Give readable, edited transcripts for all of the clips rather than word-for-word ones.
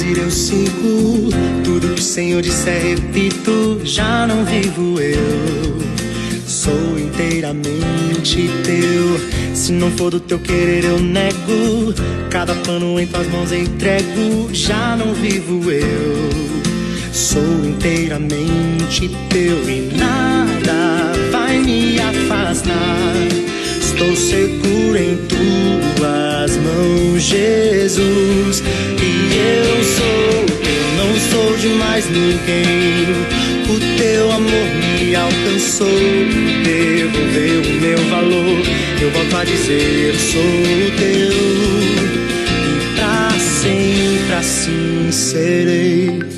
conduzir eu sigo, tudo que o Senhor disser repito, já não vivo eu, sou inteiramente teu. Se não for do teu querer eu nego, cada plano em tuas mãos entrego, já não vivo eu, sou inteiramente teu e nada vai me afastar. Estou seguro em tuas mãos, Jesus, e eu não sou de mais ninguém. O teu amor me alcançou, devolveu o meu valor. Eu volto a dizer, sou teu, e pra sempre assim serei.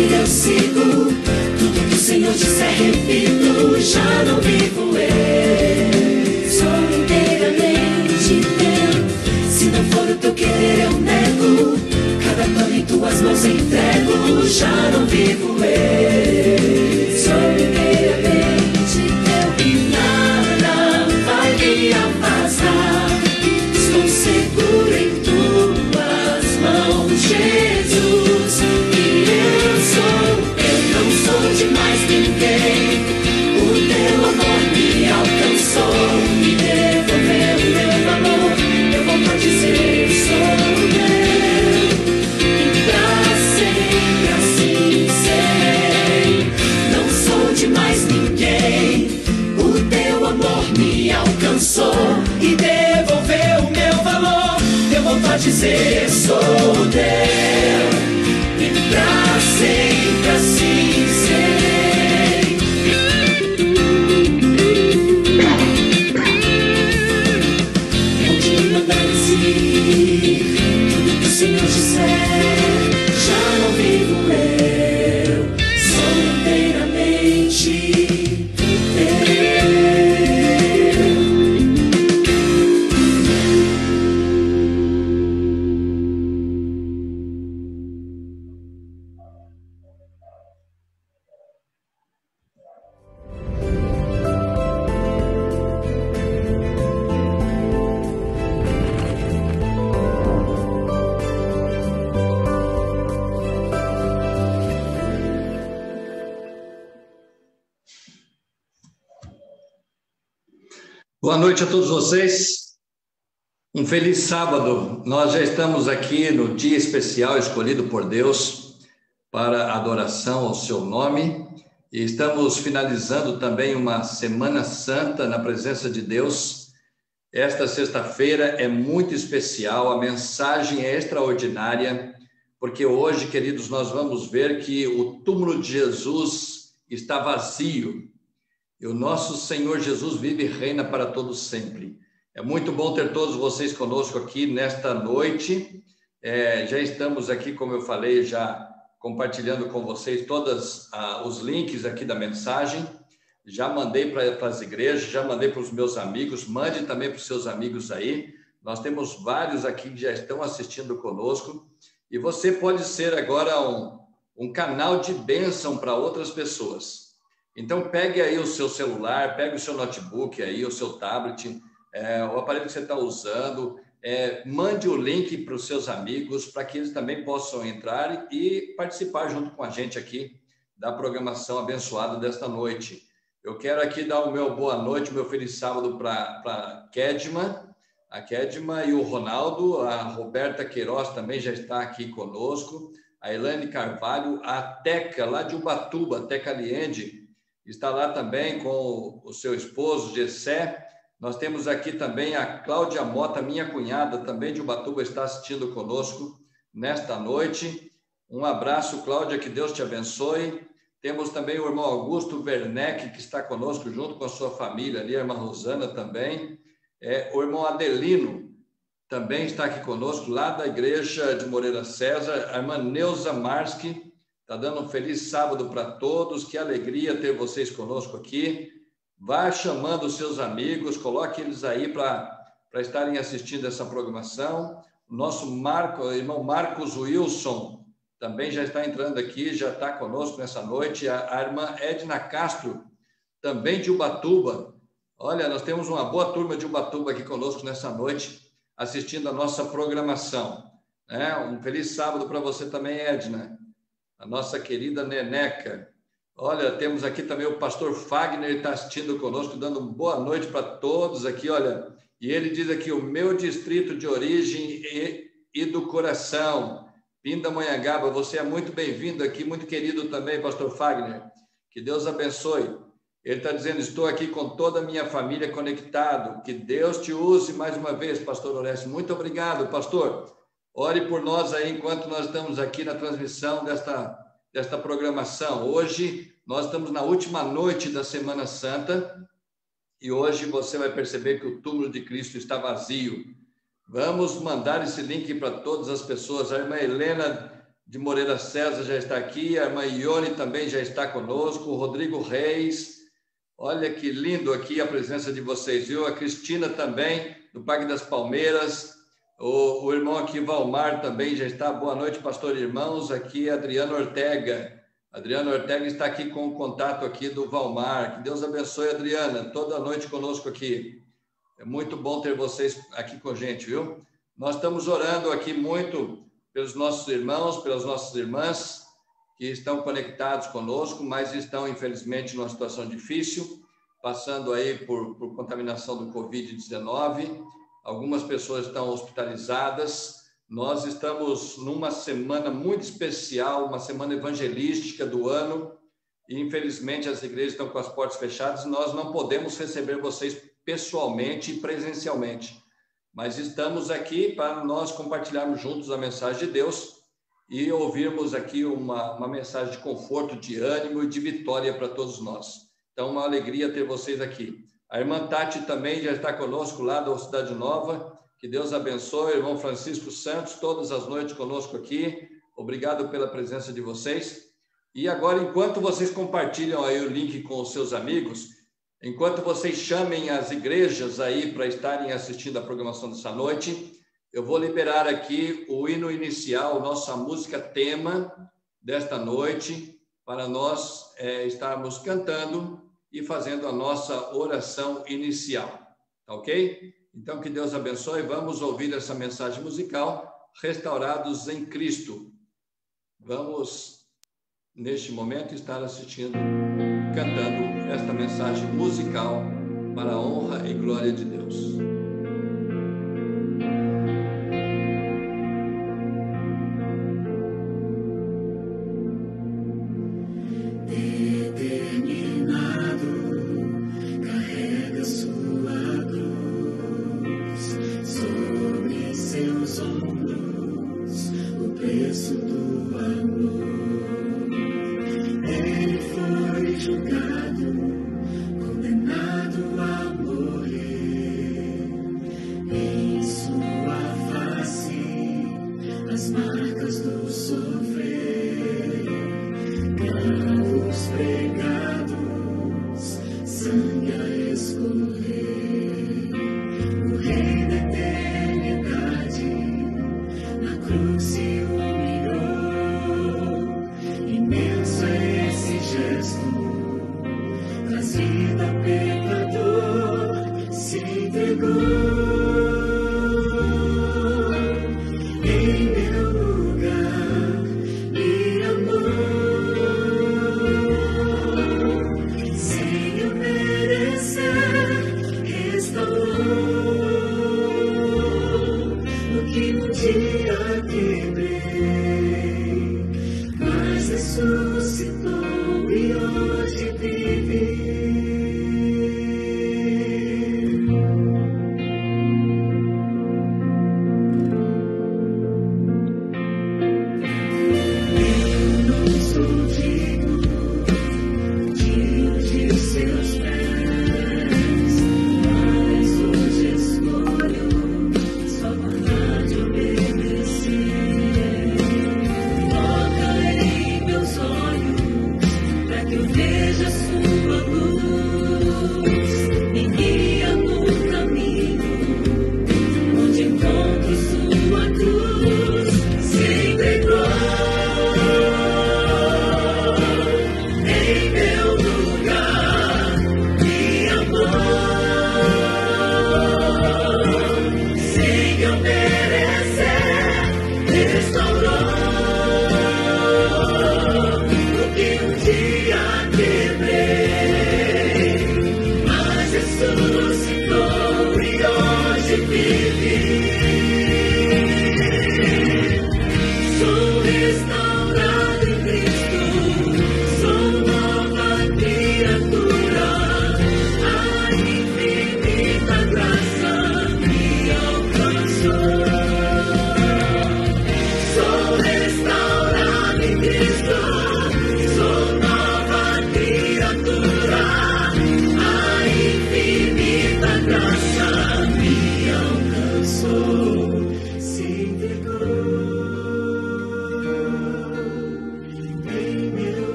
Eu sigo, tudo que o Senhor disser repito, já não vivo eu, sou inteiramente teu. Se não for o teu querer eu nego, cada plano em tuas mãos entrego, já não vivo eu, sou inteiramente teu. E nada vai me afastar, estou seguro em tuas mãos, Jesus. Eu não sou de mais ninguém, o teu amor me alcançou e devolveu o meu valor. Eu volto a dizer, sou teu, e pra sempre assim serei. Não sou de mais ninguém, o teu amor me alcançou e devolveu o meu valor. Eu volto a dizer, sou teu, e pra sempre assim serei. Onde me mandares ir, tudo que o Senhor disser, já não vivo eu, sou inteiramente teu. Boa noite a todos vocês, um feliz sábado. Nós já estamos aqui no dia especial escolhido por Deus para a adoração ao seu nome e estamos finalizando também uma Semana Santa na presença de Deus. Esta sexta-feira é muito especial, a mensagem é extraordinária, porque hoje, queridos, nós vamos ver que o túmulo de Jesus está vazio. E o nosso Senhor Jesus vive e reina para todos sempre. É muito bom ter todos vocês conosco aqui nesta noite. Já estamos aqui, como eu falei, já compartilhando com vocês todos os links aqui da mensagem. Já mandei para as igrejas, já mandei para os meus amigos, mande também para os seus amigos aí. Nós temos vários aqui que já estão assistindo conosco. E você pode ser agora um canal de bênção para outras pessoas. Então, pegue aí o seu celular, pegue o seu notebook aí, o seu tablet, o aparelho que você está usando, mande o link para os seus amigos, para que eles também possam entrar e participar junto com a gente aqui da programação abençoada desta noite. Eu quero aqui dar o meu boa noite, meu feliz sábado para a Kedma e o Ronaldo, a Roberta Queiroz também já está aqui conosco, a Elaine Carvalho, a Teca, lá de Ubatuba, a Teca Liende, está lá também com o seu esposo, Gessé. Nós temos aqui também a Cláudia Mota, minha cunhada, também de Ubatuba, está assistindo conosco nesta noite. Um abraço, Cláudia, que Deus te abençoe. Temos também o irmão Augusto Werneck, que está conosco junto com a sua família ali, a irmã Rosana também. O irmão Adelino também está aqui conosco, lá da igreja de Moreira César. A irmã Neuza Marski está dando um feliz sábado para todos. Que alegria ter vocês conosco aqui. Vá chamando os seus amigos, coloque eles aí para estarem assistindo essa programação. O nosso irmão Marcos Wilson também já está entrando aqui, já está conosco nessa noite. A irmã Edna Castro, também de Ubatuba. Olha, nós temos uma boa turma de Ubatuba aqui conosco nessa noite, assistindo a nossa programação. Um feliz sábado para você também, Edna. A nossa querida Neneca. Olha, temos aqui também o pastor Fagner, está assistindo conosco, dando boa noite para todos aqui, olha. E ele diz aqui, o meu distrito de origem e do coração, Pindamonhangaba, você é muito bem-vindo aqui, muito querido também, pastor Fagner. Que Deus abençoe. Ele está dizendo, estou aqui com toda a minha família conectado. Que Deus te use mais uma vez, pastor Orestes. Muito obrigado, pastor. Ore por nós aí enquanto nós estamos aqui na transmissão desta programação. Hoje nós estamos na última noite da Semana Santa e hoje você vai perceber que o túmulo de Cristo está vazio. Vamos mandar esse link para todas as pessoas. A irmã Helena de Moreira César já está aqui, a irmã Ione também já está conosco, o Rodrigo Reis. Olha que lindo aqui a presença de vocês, viu? A Cristina também, do Parque das Palmeiras. O irmão aqui, Valmar, também já está. Boa noite, pastor e irmãos. Aqui, Adriano Ortega. Adriano Ortega está aqui com o contato aqui do Valmar. Que Deus abençoe, Adriana. Toda noite conosco aqui. É muito bom ter vocês aqui com a gente, viu? Nós estamos orando aqui muito pelos nossos irmãos, pelas nossas irmãs que estão conectados conosco, mas estão, infelizmente, numa situação difícil, passando aí por contaminação do Covid-19. Algumas pessoas estão hospitalizadas. Nós estamos numa semana muito especial, uma semana evangelística do ano, e infelizmente as igrejas estão com as portas fechadas, nós não podemos receber vocês pessoalmente e presencialmente, mas estamos aqui para nós compartilharmos juntos a mensagem de Deus e ouvirmos aqui uma mensagem de conforto, de ânimo e de vitória para todos nós. Então, uma alegria ter vocês aqui. A irmã Tati também já está conosco lá da Cidade Nova. Que Deus abençoe. Irmão Francisco Santos, todas as noites conosco aqui. Obrigado pela presença de vocês. E agora, enquanto vocês compartilham aí o link com os seus amigos, enquanto vocês chamem as igrejas aí para estarem assistindo a programação dessa noite, eu vou liberar aqui o hino inicial, nossa música tema desta noite, para nós estarmos cantando e fazendo a nossa oração inicial, tá ok? Então, que Deus abençoe. Vamos ouvir essa mensagem musical, Restaurados em Cristo. Vamos, neste momento, estar assistindo, cantando esta mensagem musical para a honra e glória de Deus. Baby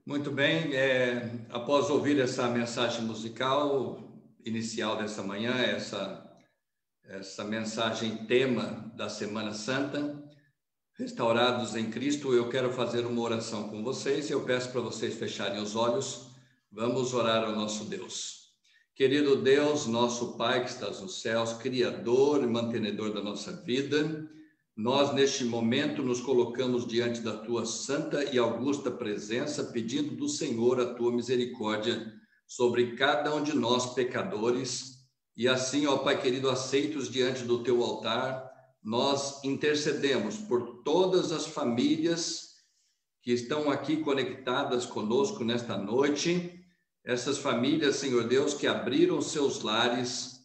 Muito bem, após ouvir essa mensagem musical inicial dessa manhã, essa mensagem tema da Semana Santa, Restaurados em Cristo, eu quero fazer uma oração com vocês e eu peço para vocês fecharem os olhos. Vamos orar ao nosso Deus. Querido Deus, nosso Pai que estás nos céus, Criador e mantenedor da nossa vida, nós neste momento nos colocamos diante da tua santa e augusta presença, pedindo do Senhor a tua misericórdia sobre cada um de nós pecadores, e assim, ó Pai querido, aceitos diante do teu altar, nós intercedemos por todas as famílias que estão aqui conectadas conosco nesta noite, essas famílias, Senhor Deus, que abriram seus lares,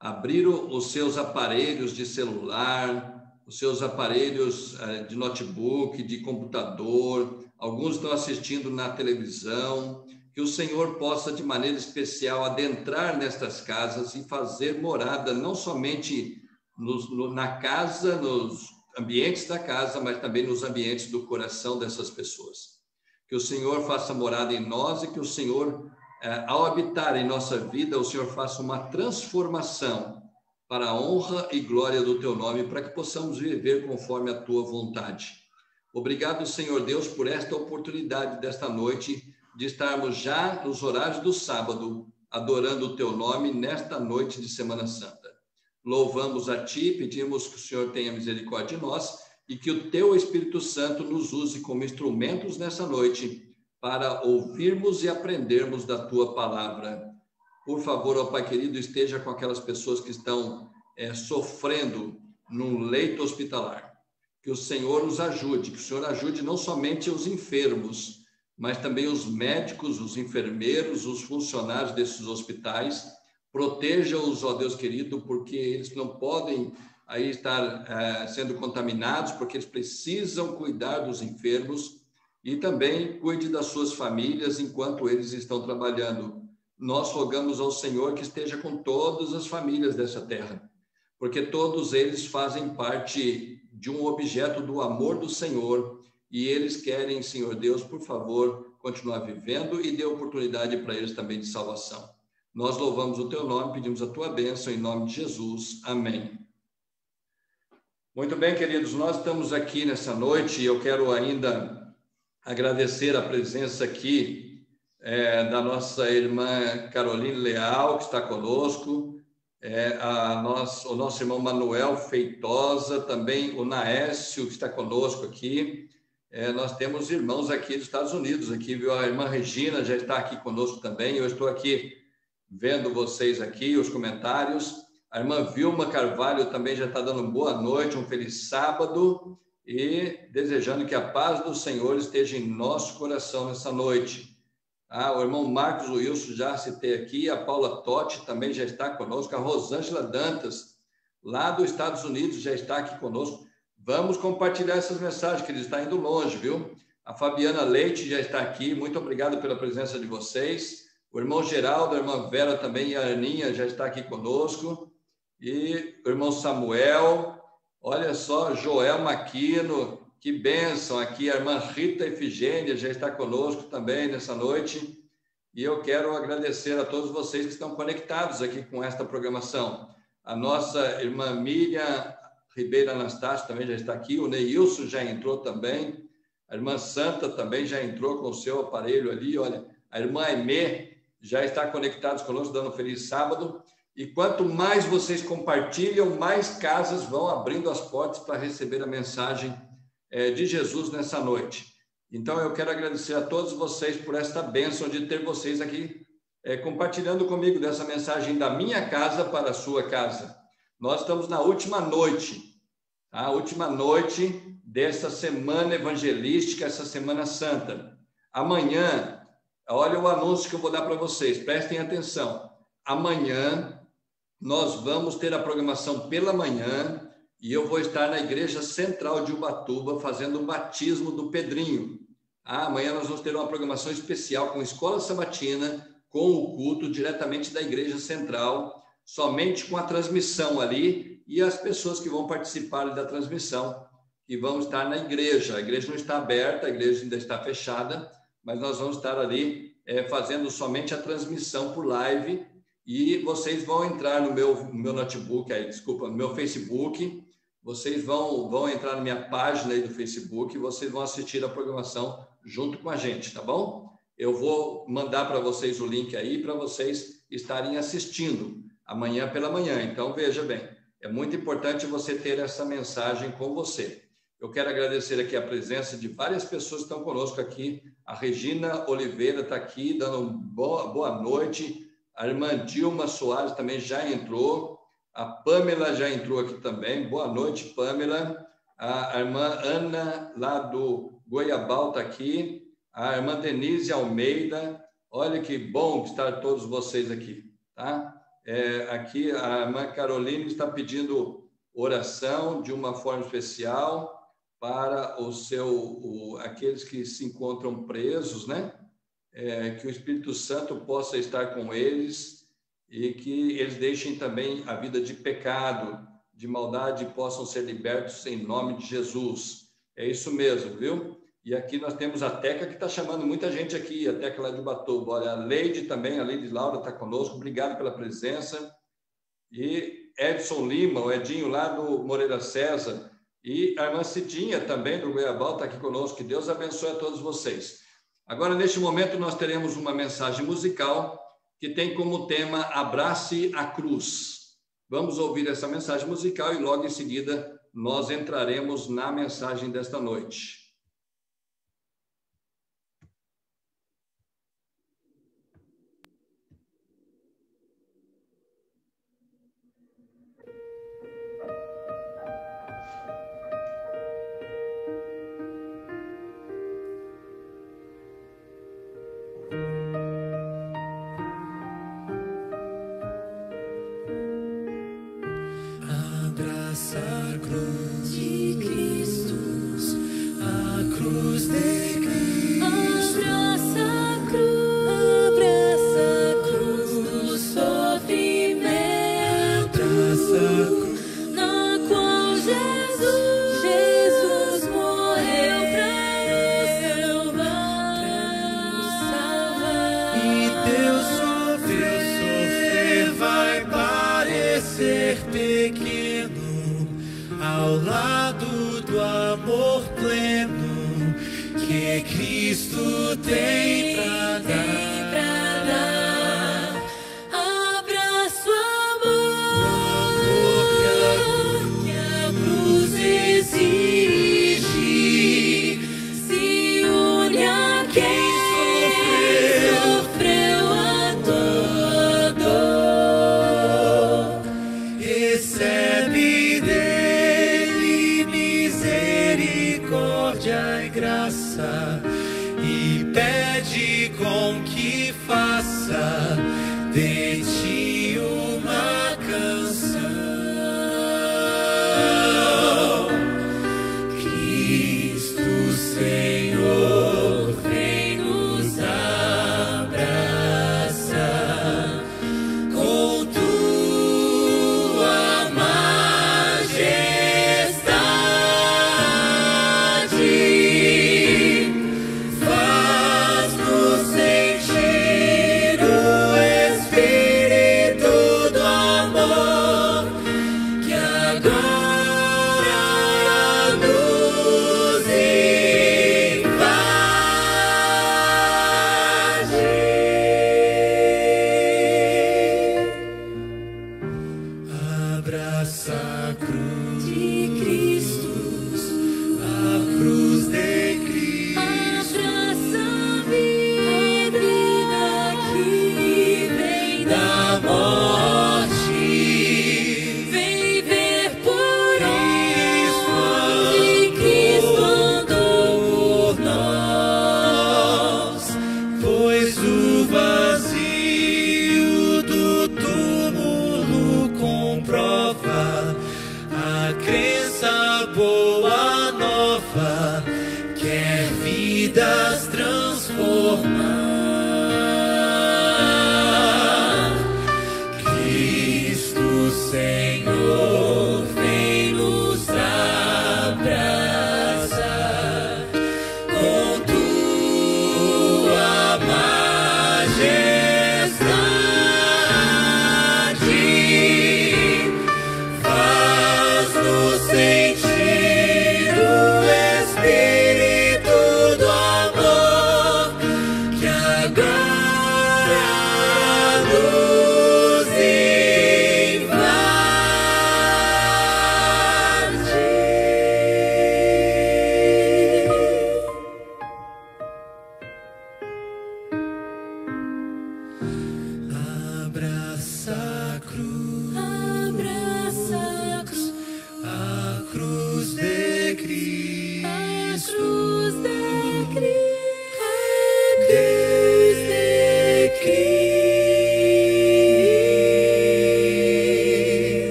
abriram os seus aparelhos de celular, os seus aparelhos de notebook, de computador, alguns estão assistindo na televisão, que o Senhor possa de maneira especial adentrar nestas casas e fazer morada, não somente na casa, nos ambientes da casa, mas também nos ambientes do coração dessas pessoas. Que o Senhor faça morada em nós e que o Senhor, ao habitar em nossa vida, o Senhor faça uma transformação para a honra e glória do teu nome, para que possamos viver conforme a tua vontade. Obrigado, Senhor Deus, por esta oportunidade desta noite de estarmos já nos horários do sábado, adorando o teu nome nesta noite de Semana Santa. Louvamos a ti, pedimos que o Senhor tenha misericórdia de nós e que o teu Espírito Santo nos use como instrumentos nessa noite para ouvirmos e aprendermos da tua palavra. Por favor, ó Pai querido, esteja com aquelas pessoas que estão sofrendo num leito hospitalar. Que o Senhor os ajude, que o Senhor ajude não somente os enfermos, mas também os médicos, os enfermeiros, os funcionários desses hospitais. Proteja-os, ó Deus querido, porque eles não podem aí estar sendo contaminados, porque eles precisam cuidar dos enfermos e também cuide das suas famílias enquanto eles estão trabalhando. Nós rogamos ao Senhor que esteja com todas as famílias dessa terra, porque todos eles fazem parte de um objeto do amor do Senhor e eles querem, Senhor Deus, por favor, continuar vivendo e dê oportunidade para eles também de salvação. Nós louvamos o teu nome, pedimos a tua bênção em nome de Jesus. Amém. Muito bem, queridos, nós estamos aqui nessa noite e eu quero ainda agradecer a presença aqui da nossa irmã Caroline Leal, que está conosco, o nosso irmão Manuel Feitosa, também o Naécio, que está conosco aqui. Nós temos irmãos aqui dos Estados Unidos, aqui, viu? A irmã Regina já está aqui conosco também, eu estou aqui vendo vocês aqui, os comentários. A irmã Vilma Carvalho também já está dando boa noite, um feliz sábado e desejando que a paz do Senhor esteja em nosso coração nessa noite. O irmão Marcos Wilson já citei aqui, a Paula Totti também já está conosco, a Rosângela Dantas, lá dos Estados Unidos, já está aqui conosco. Vamos compartilhar essas mensagens, que eles estão indo longe, viu? A Fabiana Leite já está aqui, muito obrigado pela presença de vocês. O irmão Geraldo, a irmã Vera também e a Aninha já está aqui conosco. E o irmão Samuel, olha só, Joel Maquino, que bênção aqui. A irmã Rita Efigênia já está conosco também nessa noite. E eu quero agradecer a todos vocês que estão conectados aqui com esta programação. A nossa irmã Miriam Ribeiro Anastácio também já está aqui. O Neilson já entrou também. A irmã Santa também já entrou com o seu aparelho ali. Olha, a irmã Aimee já está conectados conosco, dando um feliz sábado. E quanto mais vocês compartilham, mais casas vão abrindo as portas para receber a mensagem de Jesus nessa noite. Então, eu quero agradecer a todos vocês por esta bênção de ter vocês aqui compartilhando comigo dessa mensagem da minha casa para a sua casa. Nós estamos na última noite, a última noite dessa semana evangelística, essa Semana Santa. Amanhã, olha o anúncio que eu vou dar para vocês, prestem atenção. Amanhã nós vamos ter a programação pela manhã e eu vou estar na Igreja Central de Ubatuba fazendo o batismo do Pedrinho. Amanhã nós vamos ter uma programação especial com escola sabatina, com o culto diretamente da Igreja Central, somente com a transmissão ali e as pessoas que vão participar da transmissão, que vão estar na igreja. A igreja não está aberta, a igreja ainda está fechada, mas nós vamos estar ali fazendo somente a transmissão por live, e vocês vão entrar no meu notebook, no meu Facebook, vocês vão entrar na minha página aí do Facebook, e vocês vão assistir a programação junto com a gente, tá bom? Eu vou mandar para vocês o link aí, para vocês estarem assistindo amanhã pela manhã. Então, veja bem, é muito importante você ter essa mensagem com você. Eu quero agradecer aqui a presença de várias pessoas que estão conosco aqui. A Regina Oliveira está aqui, dando boa noite. A irmã Dilma Soares também já entrou. A Pamela já entrou aqui também. Boa noite, Pamela. A irmã Ana, lá do Goiabal, está aqui. A irmã Denise Almeida. Olha que bom estar todos vocês aqui, tá? Aqui a irmã Caroline está pedindo oração de uma forma especial para aqueles que se encontram presos, né? Que o Espírito Santo possa estar com eles e que eles deixem também a vida de pecado, de maldade, e possam ser libertos em nome de Jesus. É isso mesmo, viu? E aqui nós temos a Teca, que está chamando muita gente aqui, a Teca lá de Ubatuba. Olha, a Leide também, a Leide Laura está conosco, obrigado pela presença. E Edson Lima, o Edinho lá do Moreira César, e a irmã Cidinha também do Goiabal está aqui conosco. Que Deus abençoe a todos vocês. Agora, neste momento, nós teremos uma mensagem musical que tem como tema Abrace a Cruz. Vamos ouvir essa mensagem musical e logo em seguida nós entraremos na mensagem desta noite. Com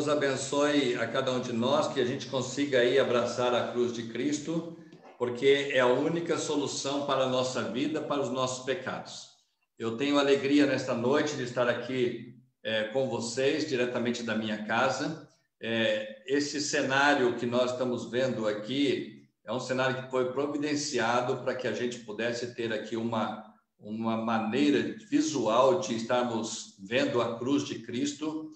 Deus abençoe a cada um de nós, que a gente consiga aí abraçar a cruz de Cristo, porque é a única solução para a nossa vida, para os nossos pecados. Eu tenho alegria nesta noite de estar aqui com vocês, diretamente da minha casa. Esse cenário que nós estamos vendo aqui é um cenário que foi providenciado para que a gente pudesse ter aqui uma maneira visual de estarmos vendo a cruz de Cristo.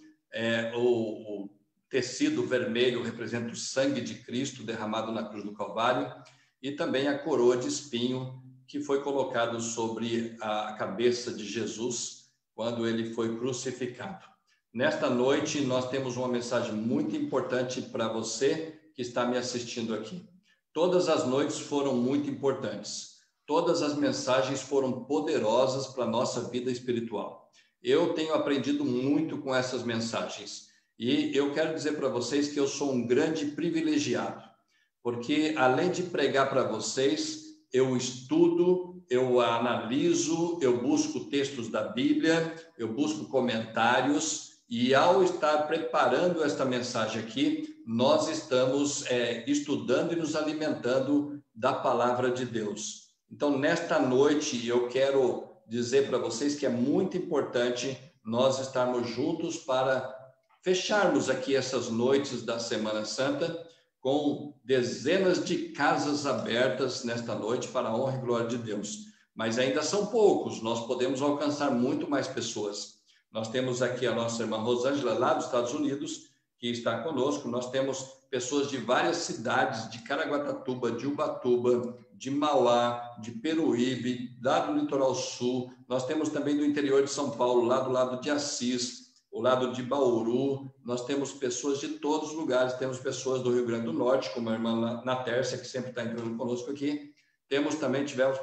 O tecido vermelho representa o sangue de Cristo derramado na cruz do Calvário, e também a coroa de espinho que foi colocado sobre a cabeça de Jesus quando ele foi crucificado. Nesta noite, nós temos uma mensagem muito importante para você que está me assistindo aqui. Todas as noites foram muito importantes. Todas as mensagens foram poderosas para a nossa vida espiritual. Eu tenho aprendido muito com essas mensagens. E eu quero dizer para vocês que eu sou um grande privilegiado, porque além de pregar para vocês, eu estudo, eu analiso, eu busco textos da Bíblia, eu busco comentários, e ao estar preparando esta mensagem aqui, nós estamos estudando e nos alimentando da palavra de Deus. Então, nesta noite, eu quero dizer para vocês que é muito importante nós estarmos juntos para fecharmos aqui essas noites da Semana Santa com dezenas de casas abertas nesta noite para a honra e glória de Deus. Mas ainda são poucos, nós podemos alcançar muito mais pessoas. Nós temos aqui a nossa irmã Rosângela, lá dos Estados Unidos, que está conosco. Nós temos pessoas de várias cidades, de Caraguatatuba, de Ubatuba, de Mauá, de Peruíbe, lá do litoral sul. Nós temos também do interior de São Paulo, lá do lado de Assis, o lado de Bauru. Nós temos pessoas de todos os lugares. Temos pessoas do Rio Grande do Norte, como a irmã Natércia, que sempre está entrando conosco aqui. Tivemos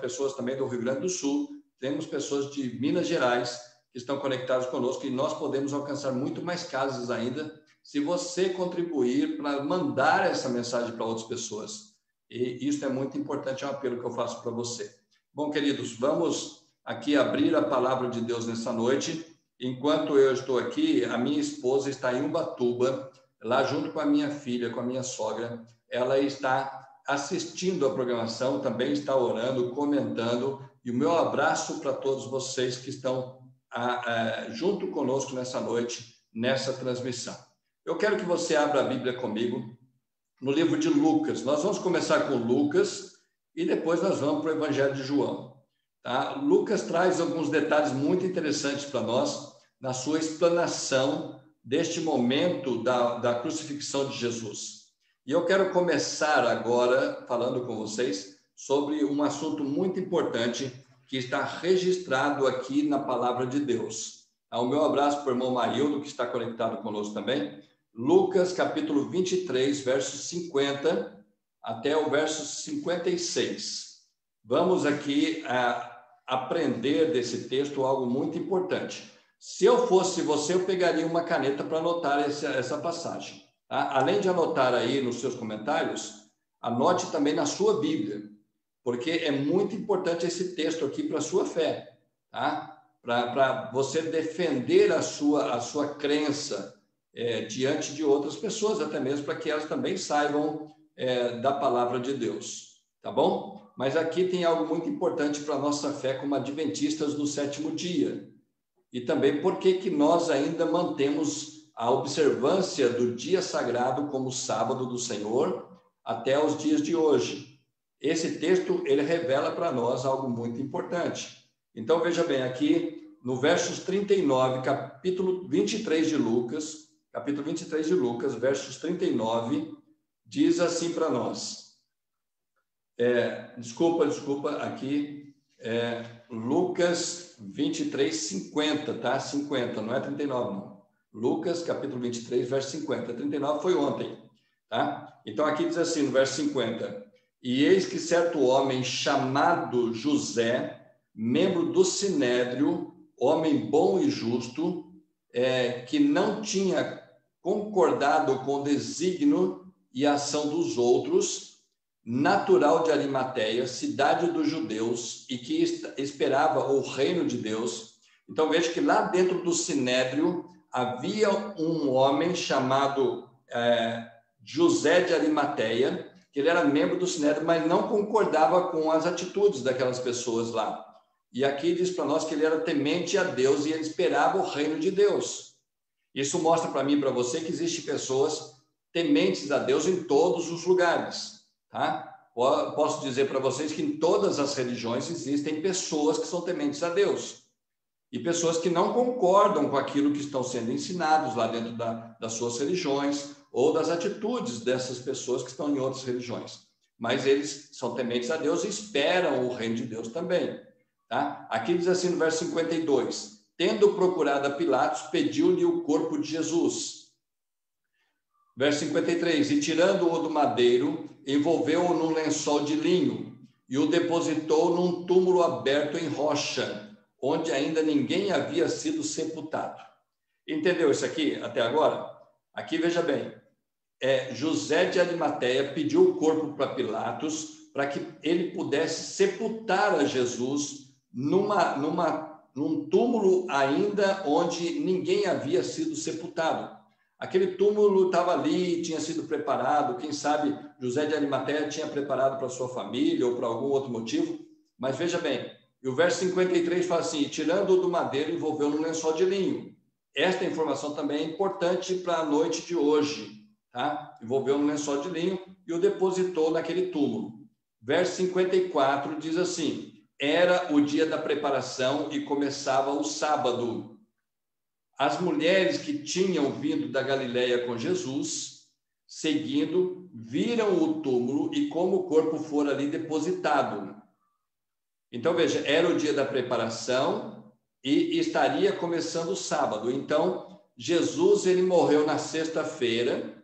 pessoas também do Rio Grande do Sul. Temos pessoas de Minas Gerais que estão conectadas conosco, e nós podemos alcançar muito mais casas ainda se você contribuir para mandar essa mensagem para outras pessoas. E isso é muito importante, é um apelo que eu faço para você. Bom, queridos, vamos aqui abrir a palavra de Deus nessa noite. Enquanto eu estou aqui, a minha esposa está em Ubatuba, lá junto com a minha filha, com a minha sogra. Ela está assistindo a programação, também está orando, comentando. E o meu abraço para todos vocês que estão junto conosco nessa noite, nessa transmissão. Eu quero que você abra a Bíblia comigo no livro de Lucas. Nós vamos começar com Lucas e depois nós vamos para o Evangelho de João. Tá? Lucas traz alguns detalhes muito interessantes para nós na sua explanação deste momento da crucifixão de Jesus. E eu quero começar agora falando com vocês sobre um assunto muito importante que está registrado aqui na palavra de Deus. O meu abraço para o irmão Marildo, que está conectado conosco também. Lucas, capítulo 23, versos 50 até o verso 56. Vamos aqui aprender desse texto algo muito importante. Se eu fosse você, eu pegaria uma caneta para anotar essa passagem. Tá? Além de anotar aí nos seus comentários, anote também na sua Bíblia, porque é muito importante esse texto aqui para a sua fé, tá? Para você defender a sua crença diante de outras pessoas, até mesmo para que elas também saibam da palavra de Deus, tá bom? Mas aqui tem algo muito importante para a nossa fé como adventistas do sétimo dia, e também por que nós ainda mantemos a observância do dia sagrado como sábado do Senhor até os dias de hoje. Esse texto, ele revela para nós algo muito importante. Então, veja bem, aqui no versos 39, capítulo 23 de Lucas, versos 39, diz assim para nós. Desculpa, aqui, Lucas 23, 50, tá? 50, não é 39, não. Lucas, capítulo 23, verso 50. 39 foi ontem, tá? Então, aqui diz assim, no verso 50... E eis que certo homem chamado José, membro do Sinédrio, homem bom e justo, que não tinha concordado com o desígnio e ação dos outros, natural de Arimateia, cidade dos judeus, e que esperava o reino de Deus. Então veja que lá dentro do Sinédrio havia um homem chamado José de Arimateia, que ele era membro do Sinédrio, mas não concordava com as atitudes daquelas pessoas lá. E aqui diz para nós que ele era temente a Deus e ele esperava o reino de Deus. Isso mostra para mim e para você que existem pessoas tementes a Deus em todos os lugares, tá? Posso dizer para vocês que em todas as religiões existem pessoas que são tementes a Deus e pessoas que não concordam com aquilo que estão sendo ensinados lá dentro das suas religiões ou das atitudes dessas pessoas que estão em outras religiões. Mas eles são tementes a Deus e esperam o reino de Deus também, tá? Aqui diz assim no verso 52, tendo procurado a Pilatos, pediu-lhe o corpo de Jesus. Verso 53, e tirando-o do madeiro, envolveu-o num lençol de linho e o depositou num túmulo aberto em rocha, onde ainda ninguém havia sido sepultado. Entendeu isso aqui até agora? Aqui veja bem, José de Arimateia pediu o corpo para Pilatos para que ele pudesse sepultar a Jesus num túmulo ainda onde ninguém havia sido sepultado. Aquele túmulo estava ali, tinha sido preparado, quem sabe José de Arimateia tinha preparado para sua família ou para algum outro motivo, mas veja bem, e o verso 53 fala assim, tirando-o do madeiro, envolveu num lençol de linho. Esta informação também é importante para a noite de hoje, tá? Envolveu num lençol de linho e o depositou naquele túmulo. Verso 54 diz assim, era o dia da preparação e começava o sábado. As mulheres que tinham vindo da Galileia com Jesus, seguindo, viram o túmulo e como o corpo fora ali depositado. Então, veja, era o dia da preparação e estaria começando o sábado. Então, Jesus, ele morreu na sexta-feira,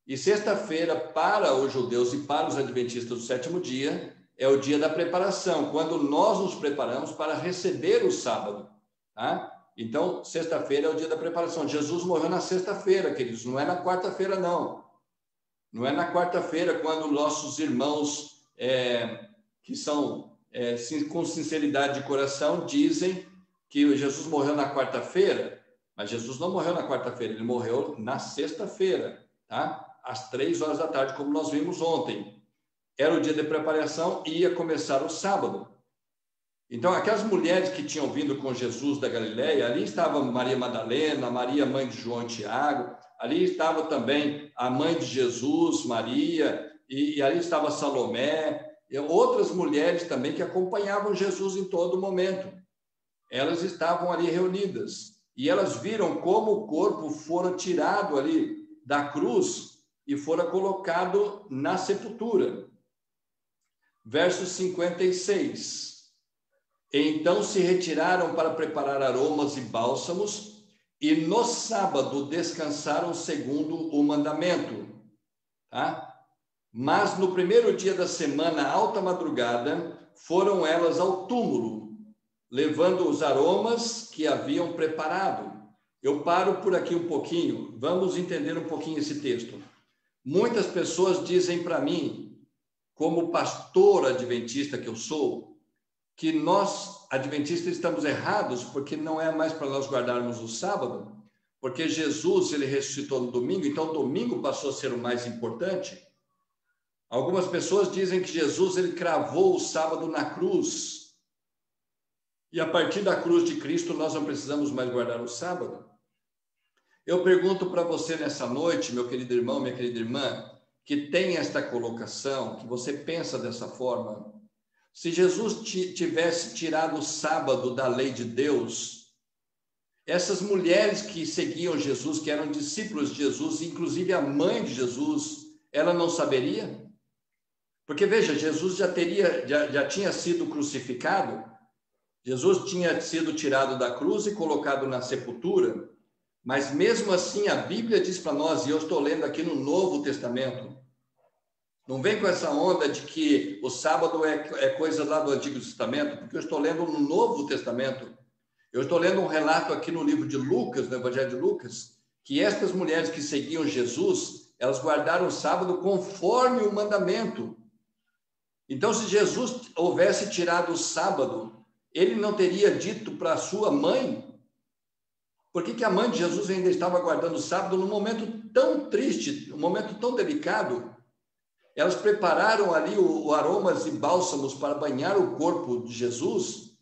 e sexta-feira, para os judeus e para os adventistas do sétimo dia, é o dia da preparação, quando nós nos preparamos para receber o sábado, tá? Então, sexta-feira é o dia da preparação. Jesus morreu na sexta-feira, queridos, não é na quarta-feira, não. Não é na quarta-feira, quando nossos irmãos, que são com sinceridade de coração, dizem que Jesus morreu na quarta-feira, mas Jesus não morreu na quarta-feira, ele morreu na sexta-feira, tá? Às 3 horas da tarde, como nós vimos ontem. Era o dia de preparação e ia começar o sábado. Então, aquelas mulheres que tinham vindo com Jesus da Galileia, ali estava Maria Madalena, Maria, mãe de João e Tiago, ali estava também a mãe de Jesus, Maria, e ali estava Salomé, e outras mulheres também que acompanhavam Jesus em todo momento. Elas estavam ali reunidas, e elas viram como o corpo fora tirado ali da cruz e fora colocado na sepultura. Verso 56. Então se retiraram para preparar aromas e bálsamos, e no sábado descansaram segundo o mandamento. Tá? Mas no primeiro dia da semana, alta madrugada, foram elas ao túmulo, levando os aromas que haviam preparado. Eu paro por aqui um pouquinho, vamos entender um pouquinho esse texto. Muitas pessoas dizem para mim, como pastor adventista que eu sou, que nós, adventistas, estamos errados porque não é mais para nós guardarmos o sábado, porque Jesus, ele ressuscitou no domingo, então o domingo passou a ser o mais importante. Algumas pessoas dizem que Jesus, ele cravou o sábado na cruz, e a partir da cruz de Cristo nós não precisamos mais guardar o sábado. Eu pergunto para você nessa noite, meu querido irmão, minha querida irmã, que tem esta colocação, que você pensa dessa forma, se Jesus tivesse tirado o sábado da lei de Deus, essas mulheres que seguiam Jesus, que eram discípulos de Jesus, inclusive a mãe de Jesus, ela não saberia? Porque, veja, Jesus já tinha sido crucificado, Jesus tinha sido tirado da cruz e colocado na sepultura, mas mesmo assim a Bíblia diz para nós, e eu estou lendo aqui no Novo Testamento, não vem com essa onda de que o sábado é coisa lá do Antigo Testamento, porque eu estou lendo no Novo Testamento. Eu estou lendo um relato aqui no livro de Lucas, no Evangelho de Lucas, que estas mulheres que seguiam Jesus, elas guardaram o sábado conforme o mandamento. Então, se Jesus houvesse tirado o sábado, ele não teria dito para a sua mãe, Por que a mãe de Jesus ainda estava guardando o sábado num momento tão triste, um momento tão delicado? Elas prepararam ali o aromas e bálsamos para banhar o corpo de Jesus,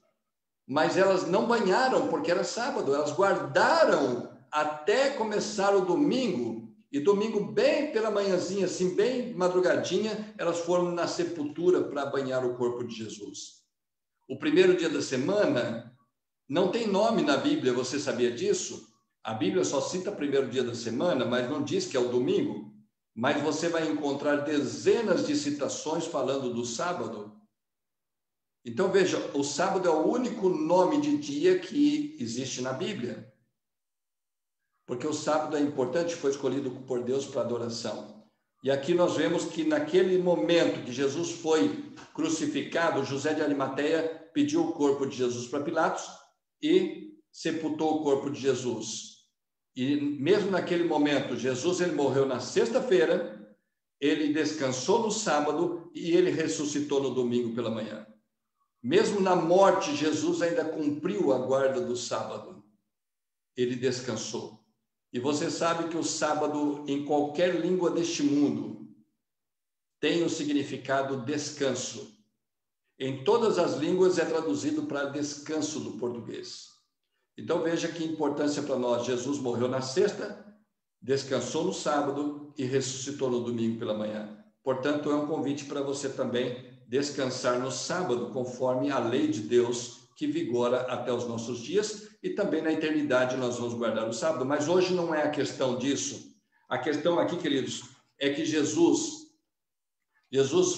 mas elas não banharam porque era sábado, elas guardaram até começar o domingo, e domingo bem pela manhãzinha, assim, bem madrugadinha, elas foram na sepultura para banhar o corpo de Jesus. O primeiro dia da semana não tem nome na Bíblia, você sabia disso? A Bíblia só cita o primeiro dia da semana, mas não diz que é o domingo. Mas você vai encontrar dezenas de citações falando do sábado. Então, veja, o sábado é o único nome de dia que existe na Bíblia. Porque o sábado é importante, foi escolhido por Deus para adoração. E aqui nós vemos que naquele momento que Jesus foi crucificado, José de Arimateia pediu o corpo de Jesus para Pilatos e sepultou o corpo de Jesus. E mesmo naquele momento, Jesus ele morreu na sexta-feira, ele descansou no sábado e ele ressuscitou no domingo pela manhã. Mesmo na morte, Jesus ainda cumpriu a guarda do sábado. Ele descansou. E você sabe que o sábado, em qualquer língua deste mundo, tem o significado descanso. Em todas as línguas é traduzido para descanso do português. Então veja que importância para nós. Jesus morreu na sexta, descansou no sábado e ressuscitou no domingo pela manhã. Portanto, é um convite para você também descansar no sábado, conforme a lei de Deus que vigora até os nossos dias, e também na eternidade nós vamos guardar o sábado. Mas hoje não é a questão disso. A questão aqui, queridos, é que Jesus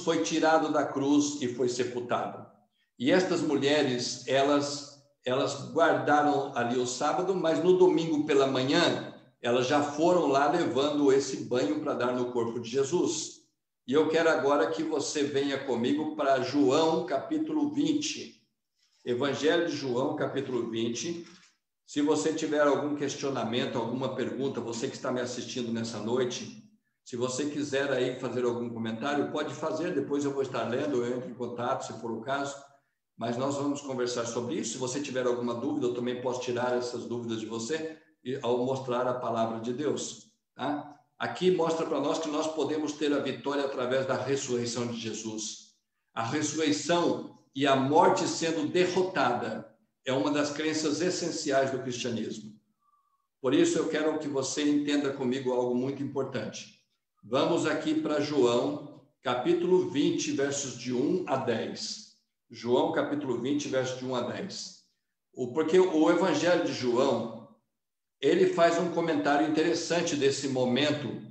foi tirado da cruz e foi sepultado. E estas mulheres, elas guardaram ali o sábado, mas no domingo pela manhã, elas já foram lá levando esse banho para dar no corpo de Jesus. E eu quero agora que você venha comigo para João, capítulo 20. Evangelho de João, capítulo 20. Se você tiver algum questionamento, alguma pergunta, você que está me assistindo nessa noite, se você quiser aí fazer algum comentário, pode fazer, depois eu vou estar lendo, eu entro em contato, se for o caso, mas nós vamos conversar sobre isso. Se você tiver alguma dúvida, eu também posso tirar essas dúvidas de você ao mostrar a palavra de Deus, tá? Aqui mostra para nós que nós podemos ter a vitória através da ressurreição de Jesus. A ressurreição e a morte sendo derrotada é uma das crenças essenciais do cristianismo. Por isso eu quero que você entenda comigo algo muito importante. Vamos aqui para João, capítulo 20, versos de 1 a 10. João, capítulo 20, versos de 1 a 10. Porque o Evangelho de João, ele faz um comentário interessante desse momento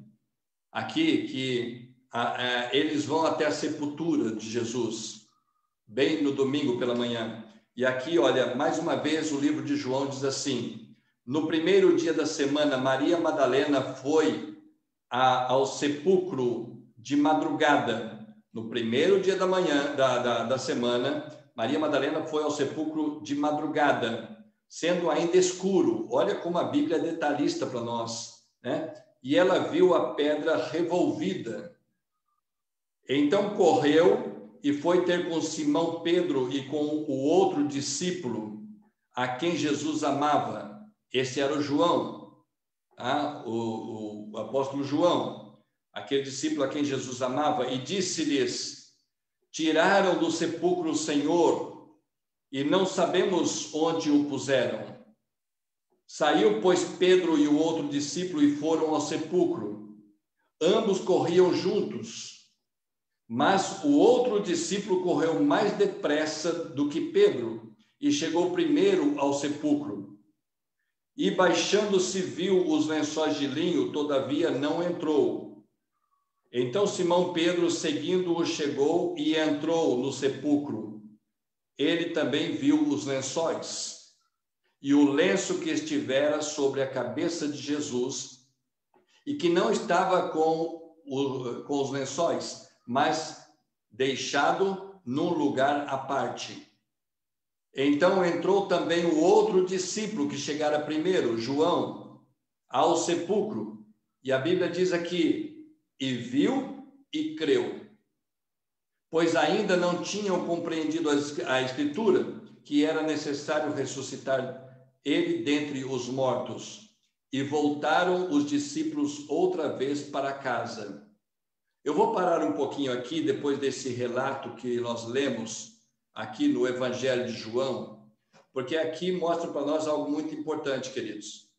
aqui, que eles vão até a sepultura de Jesus, bem no domingo pela manhã. E aqui, olha, mais uma vez o livro de João diz assim: no primeiro dia da semana, Maria Madalena foi ao sepulcro de madrugada. No primeiro dia da manhã da semana, Maria Madalena foi ao sepulcro de madrugada, sendo ainda escuro. Olha como a Bíblia é detalhista para nós, né? E ela viu a pedra revolvida. Então correu e foi ter com Simão Pedro e com o outro discípulo a quem Jesus amava. Esse era o João, tá? O apóstolo João, aquele discípulo a quem Jesus amava, e disse-lhes: tiraram do sepulcro o Senhor, e não sabemos onde o puseram. Saiu, pois, Pedro e o outro discípulo e foram ao sepulcro. Ambos corriam juntos, mas o outro discípulo correu mais depressa do que Pedro e chegou primeiro ao sepulcro. E baixando-se viu os lençóis de linho, todavia não entrou. Então Simão Pedro, seguindo-o, chegou e entrou no sepulcro. Ele também viu os lençóis e o lenço que estivera sobre a cabeça de Jesus, e que não estava com os lençóis, mas deixado num lugar à parte. Então entrou também o outro discípulo que chegara primeiro, João, ao sepulcro. E a Bíblia diz aqui: e viu e creu. Pois ainda não tinham compreendido a Escritura, que era necessário ressuscitar ele dentre os mortos, e voltaram os discípulos outra vez para casa. Eu vou parar um pouquinho aqui, depois desse relato que nós lemos aqui no Evangelho de João, porque aqui mostra para nós algo muito importante, queridos.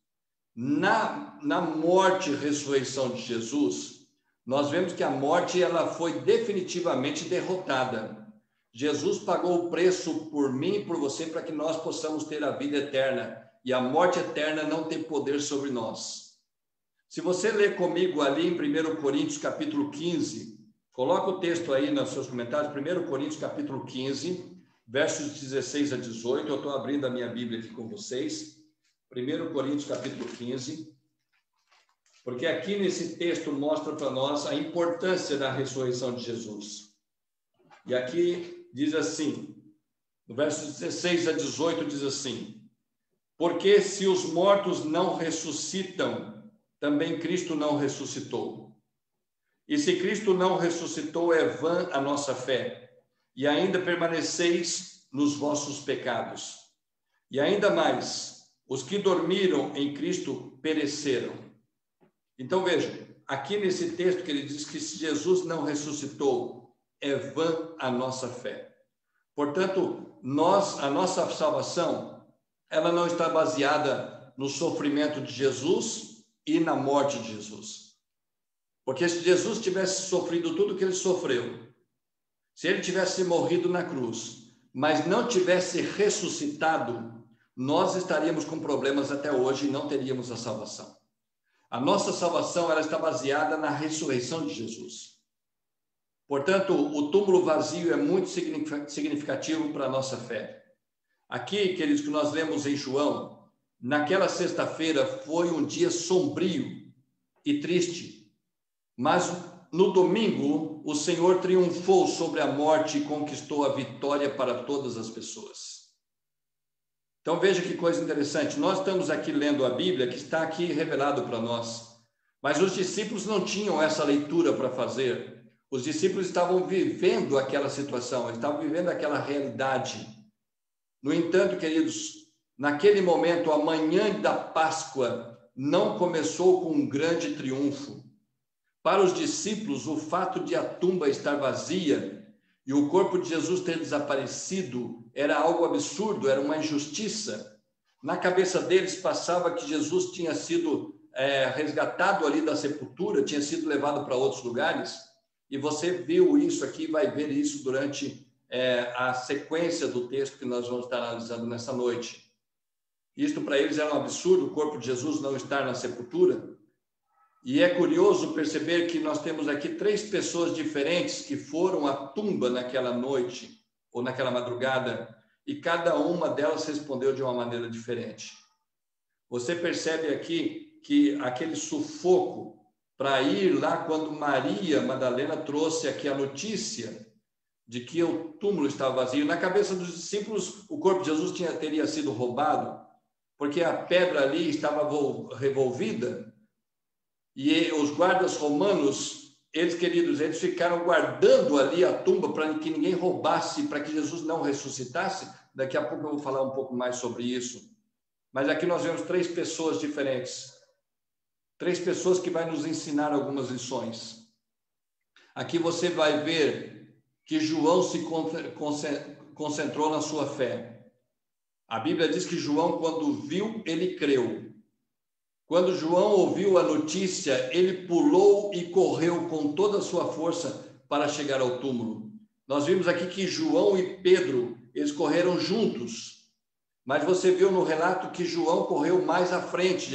Na morte e ressurreição de Jesus, nós vemos que a morte ela foi definitivamente derrotada. Jesus pagou o preço por mim e por você para que nós possamos ter a vida eterna, e a morte eterna não tem poder sobre nós. Se você ler comigo ali em 1 Coríntios capítulo 15, coloca o texto aí nos seus comentários, 1 Coríntios capítulo 15, versos 16 a 18, eu estou abrindo a minha Bíblia aqui com vocês, 1 Coríntios capítulo 15, porque aqui nesse texto mostra para nós a importância da ressurreição de Jesus. E aqui diz assim, no verso 16 a 18 diz assim: porque se os mortos não ressuscitam, também Cristo não ressuscitou. E se Cristo não ressuscitou, é vã a nossa fé, e ainda permaneceis nos vossos pecados. E ainda mais, os que dormiram em Cristo pereceram. Então vejam, aqui nesse texto que ele diz que se Jesus não ressuscitou, é vã a nossa fé. Portanto, a nossa salvação, ela não está baseada no sofrimento de Jesus e na morte de Jesus. Porque se Jesus tivesse sofrido tudo o que ele sofreu, se ele tivesse morrido na cruz, mas não tivesse ressuscitado, nós estaríamos com problemas até hoje e não teríamos a salvação. A nossa salvação ela está baseada na ressurreição de Jesus. Portanto, o túmulo vazio é muito significativo para a nossa fé. Aqui, queridos, que nós lemos em João, naquela sexta-feira foi um dia sombrio e triste, mas no domingo o Senhor triunfou sobre a morte e conquistou a vitória para todas as pessoas. Então veja que coisa interessante, nós estamos aqui lendo a Bíblia que está aqui revelado para nós, mas os discípulos não tinham essa leitura para fazer, os discípulos estavam vivendo aquela situação, estavam vivendo aquela realidade. No entanto, queridos, naquele momento, a manhã da Páscoa não começou com um grande triunfo. Para os discípulos, o fato de a tumba estar vazia e o corpo de Jesus ter desaparecido era algo absurdo, era uma injustiça. Na cabeça deles passava que Jesus tinha sido resgatado ali da sepultura, tinha sido levado para outros lugares, e você viu isso aqui, vai ver isso durante a sequência do texto que nós vamos estar analisando nessa noite. Isto para eles era um absurdo, o corpo de Jesus não estar na sepultura. E é curioso perceber que nós temos aqui 3 pessoas diferentes que foram à tumba naquela noite, ou naquela madrugada, e cada uma delas respondeu de uma maneira diferente. Você percebe aqui que aquele sufoco para ir lá quando Maria Madalena trouxe aqui a notícia de que o túmulo estava vazio. Na cabeça dos discípulos, o corpo de Jesus teria sido roubado, porque a pedra ali estava revolvida, e os guardas romanos, eles ficaram guardando ali a tumba para que ninguém roubasse, para que Jesus não ressuscitasse. Daqui a pouco eu vou falar um pouco mais sobre isso. Mas aqui nós vemos 3 pessoas diferentes, 3 pessoas que vão nos ensinar algumas lições. Aqui você vai ver que João se concentrou na sua fé. A Bíblia diz que João, quando viu, ele creu. Quando João ouviu a notícia, ele pulou e correu com toda a sua força para chegar ao túmulo. Nós vimos aqui que João e Pedro, eles correram juntos, mas você viu no relato que João correu mais à frente,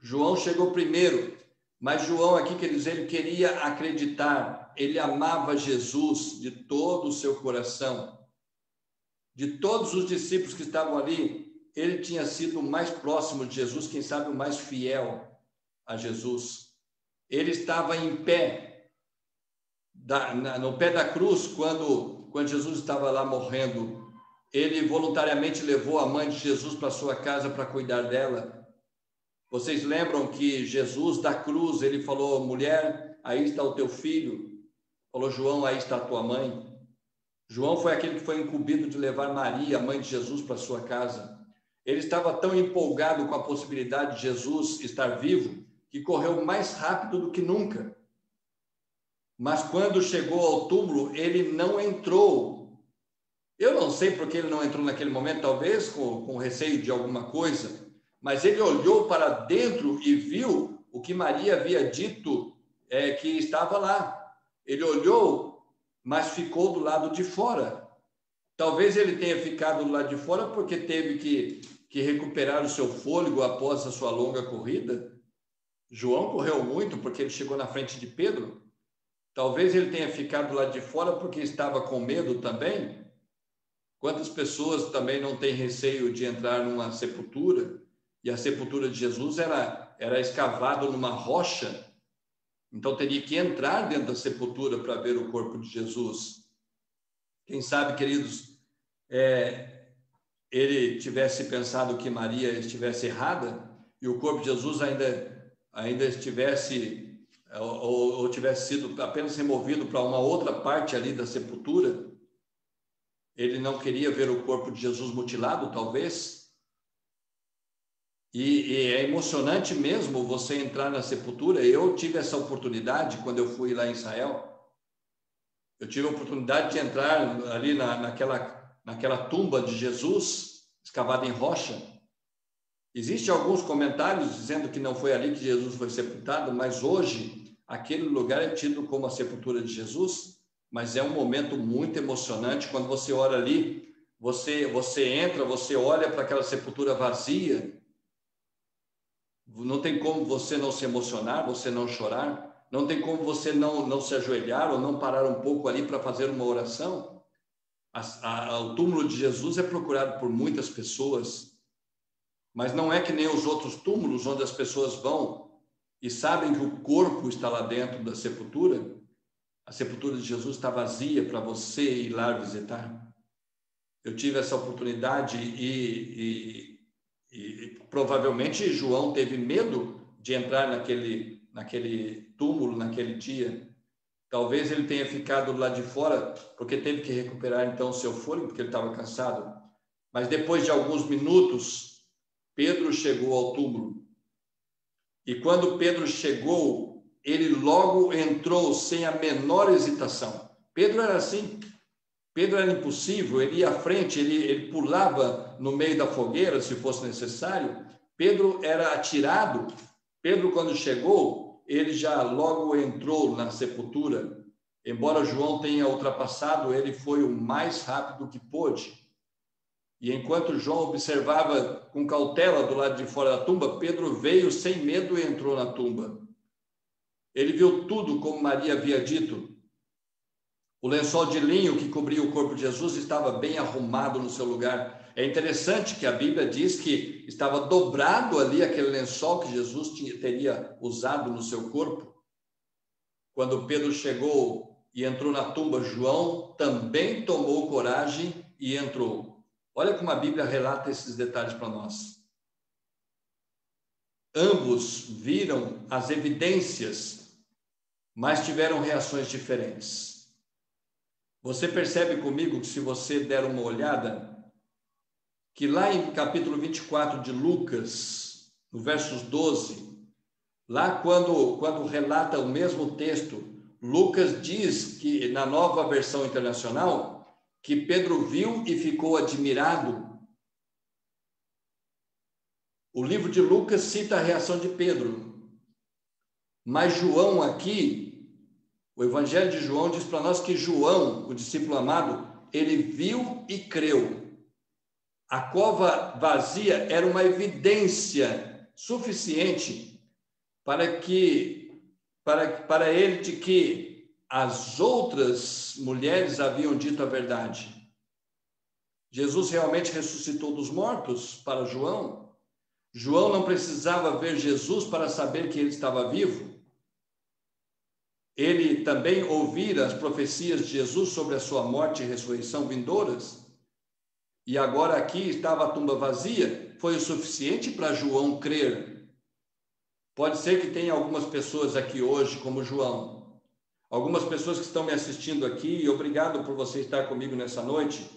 João chegou primeiro, mas João aqui, quer dizer, ele queria acreditar, ele amava Jesus de todo o seu coração. De todos os discípulos que estavam ali, ele tinha sido o mais próximo de Jesus, quem sabe o mais fiel a Jesus. Ele estava em pé, no pé da cruz, quando Jesus estava lá morrendo. Ele voluntariamente levou a mãe de Jesus para sua casa para cuidar dela. Vocês lembram que Jesus da cruz, ele falou: mulher, aí está o teu filho. Falou: João, aí está a tua mãe. João foi aquele que foi incumbido de levar Maria, a mãe de Jesus, para sua casa. ele estava tão empolgado com a possibilidade de Jesus estar vivo que correu mais rápido do que nunca. Mas quando chegou ao túmulo, ele não entrou. Eu não sei por que ele não entrou naquele momento, talvez com receio de alguma coisa, mas ele olhou para dentro e viu o que Maria havia dito que estava lá. Ele olhou, mas ficou do lado de fora. Talvez ele tenha ficado do lado de fora porque teve que recuperar o seu fôlego após a sua longa corrida. João correu muito porque ele chegou na frente de Pedro. Talvez ele tenha ficado do lado de fora porque estava com medo também. Quantas pessoas também não têm receio de entrar numa sepultura? E a sepultura de Jesus era escavada numa rocha. Então teria que entrar dentro da sepultura para ver o corpo de Jesus. Quem sabe, queridos, ele tivesse pensado que Maria estivesse errada e o corpo de Jesus ainda estivesse ou tivesse sido apenas removido para uma outra parte ali da sepultura. Ele não queria ver o corpo de Jesus mutilado, talvez. E é emocionante mesmo você entrar na sepultura. Eu tive essa oportunidade quando eu fui lá em Israel. Eu tive a oportunidade de entrar ali naquela tumba de Jesus, escavada em rocha. Existem alguns comentários dizendo que não foi ali que Jesus foi sepultado, mas hoje aquele lugar é tido como a sepultura de Jesus. Mas é um momento muito emocionante quando você olha ali, você entra, você olha para aquela sepultura vazia. Não tem como você não se emocionar, você não chorar. Não tem como você não se ajoelhar ou não parar um pouco ali para fazer uma oração. O túmulo de Jesus é procurado por muitas pessoas, mas não é que nem os outros túmulos onde as pessoas vão e sabem que o corpo está lá dentro da sepultura. A sepultura de Jesus está vazia para você ir lá visitar. Eu tive essa oportunidade e provavelmente João teve medo de entrar naquele túmulo, naquele dia. Talvez ele tenha ficado lá de fora, porque teve que recuperar então o seu fôlego, porque ele estava cansado. Mas depois de alguns minutos, Pedro chegou ao túmulo. E quando Pedro chegou, ele logo entrou sem a menor hesitação. Pedro era assim. Pedro era impossível, ele ia à frente, ele pulava no meio da fogueira, se fosse necessário. Pedro era atirado. Pedro, quando chegou, ele já logo entrou na sepultura. Embora João tenha ultrapassado, ele foi o mais rápido que pôde. E enquanto João observava com cautela do lado de fora da tumba, Pedro veio sem medo e entrou na tumba. Ele viu tudo como Maria havia dito. O lençol de linho que cobria o corpo de Jesus estava bem arrumado no seu lugar. É interessante que a Bíblia diz que estava dobrado ali aquele lençol que Jesus teria usado no seu corpo. Quando Pedro chegou e entrou na tumba, João também tomou coragem e entrou. Olha como a Bíblia relata esses detalhes para nós. Ambos viram as evidências, mas tiveram reações diferentes. Você percebe comigo que, se você der uma olhada, que lá em capítulo 24 de Lucas, no versos 12, lá quando relata o mesmo texto, Lucas diz que, na Nova Versão Internacional, que Pedro viu e ficou admirado. O livro de Lucas cita a reação de Pedro, mas João aqui, o Evangelho de João diz para nós que João, o discípulo amado, ele viu e creu. A cova vazia era uma evidência suficiente para ele de que as outras mulheres haviam dito a verdade. Jesus realmente ressuscitou dos mortos para João. João não precisava ver Jesus para saber que ele estava vivo. Ele também ouvira as profecias de Jesus sobre a sua morte e ressurreição vindouras. E agora aqui estava a tumba vazia. Foi o suficiente para João crer. Pode ser que tenha algumas pessoas aqui hoje como João. Algumas pessoas que estão me assistindo aqui, e obrigado por você estar comigo nessa noite.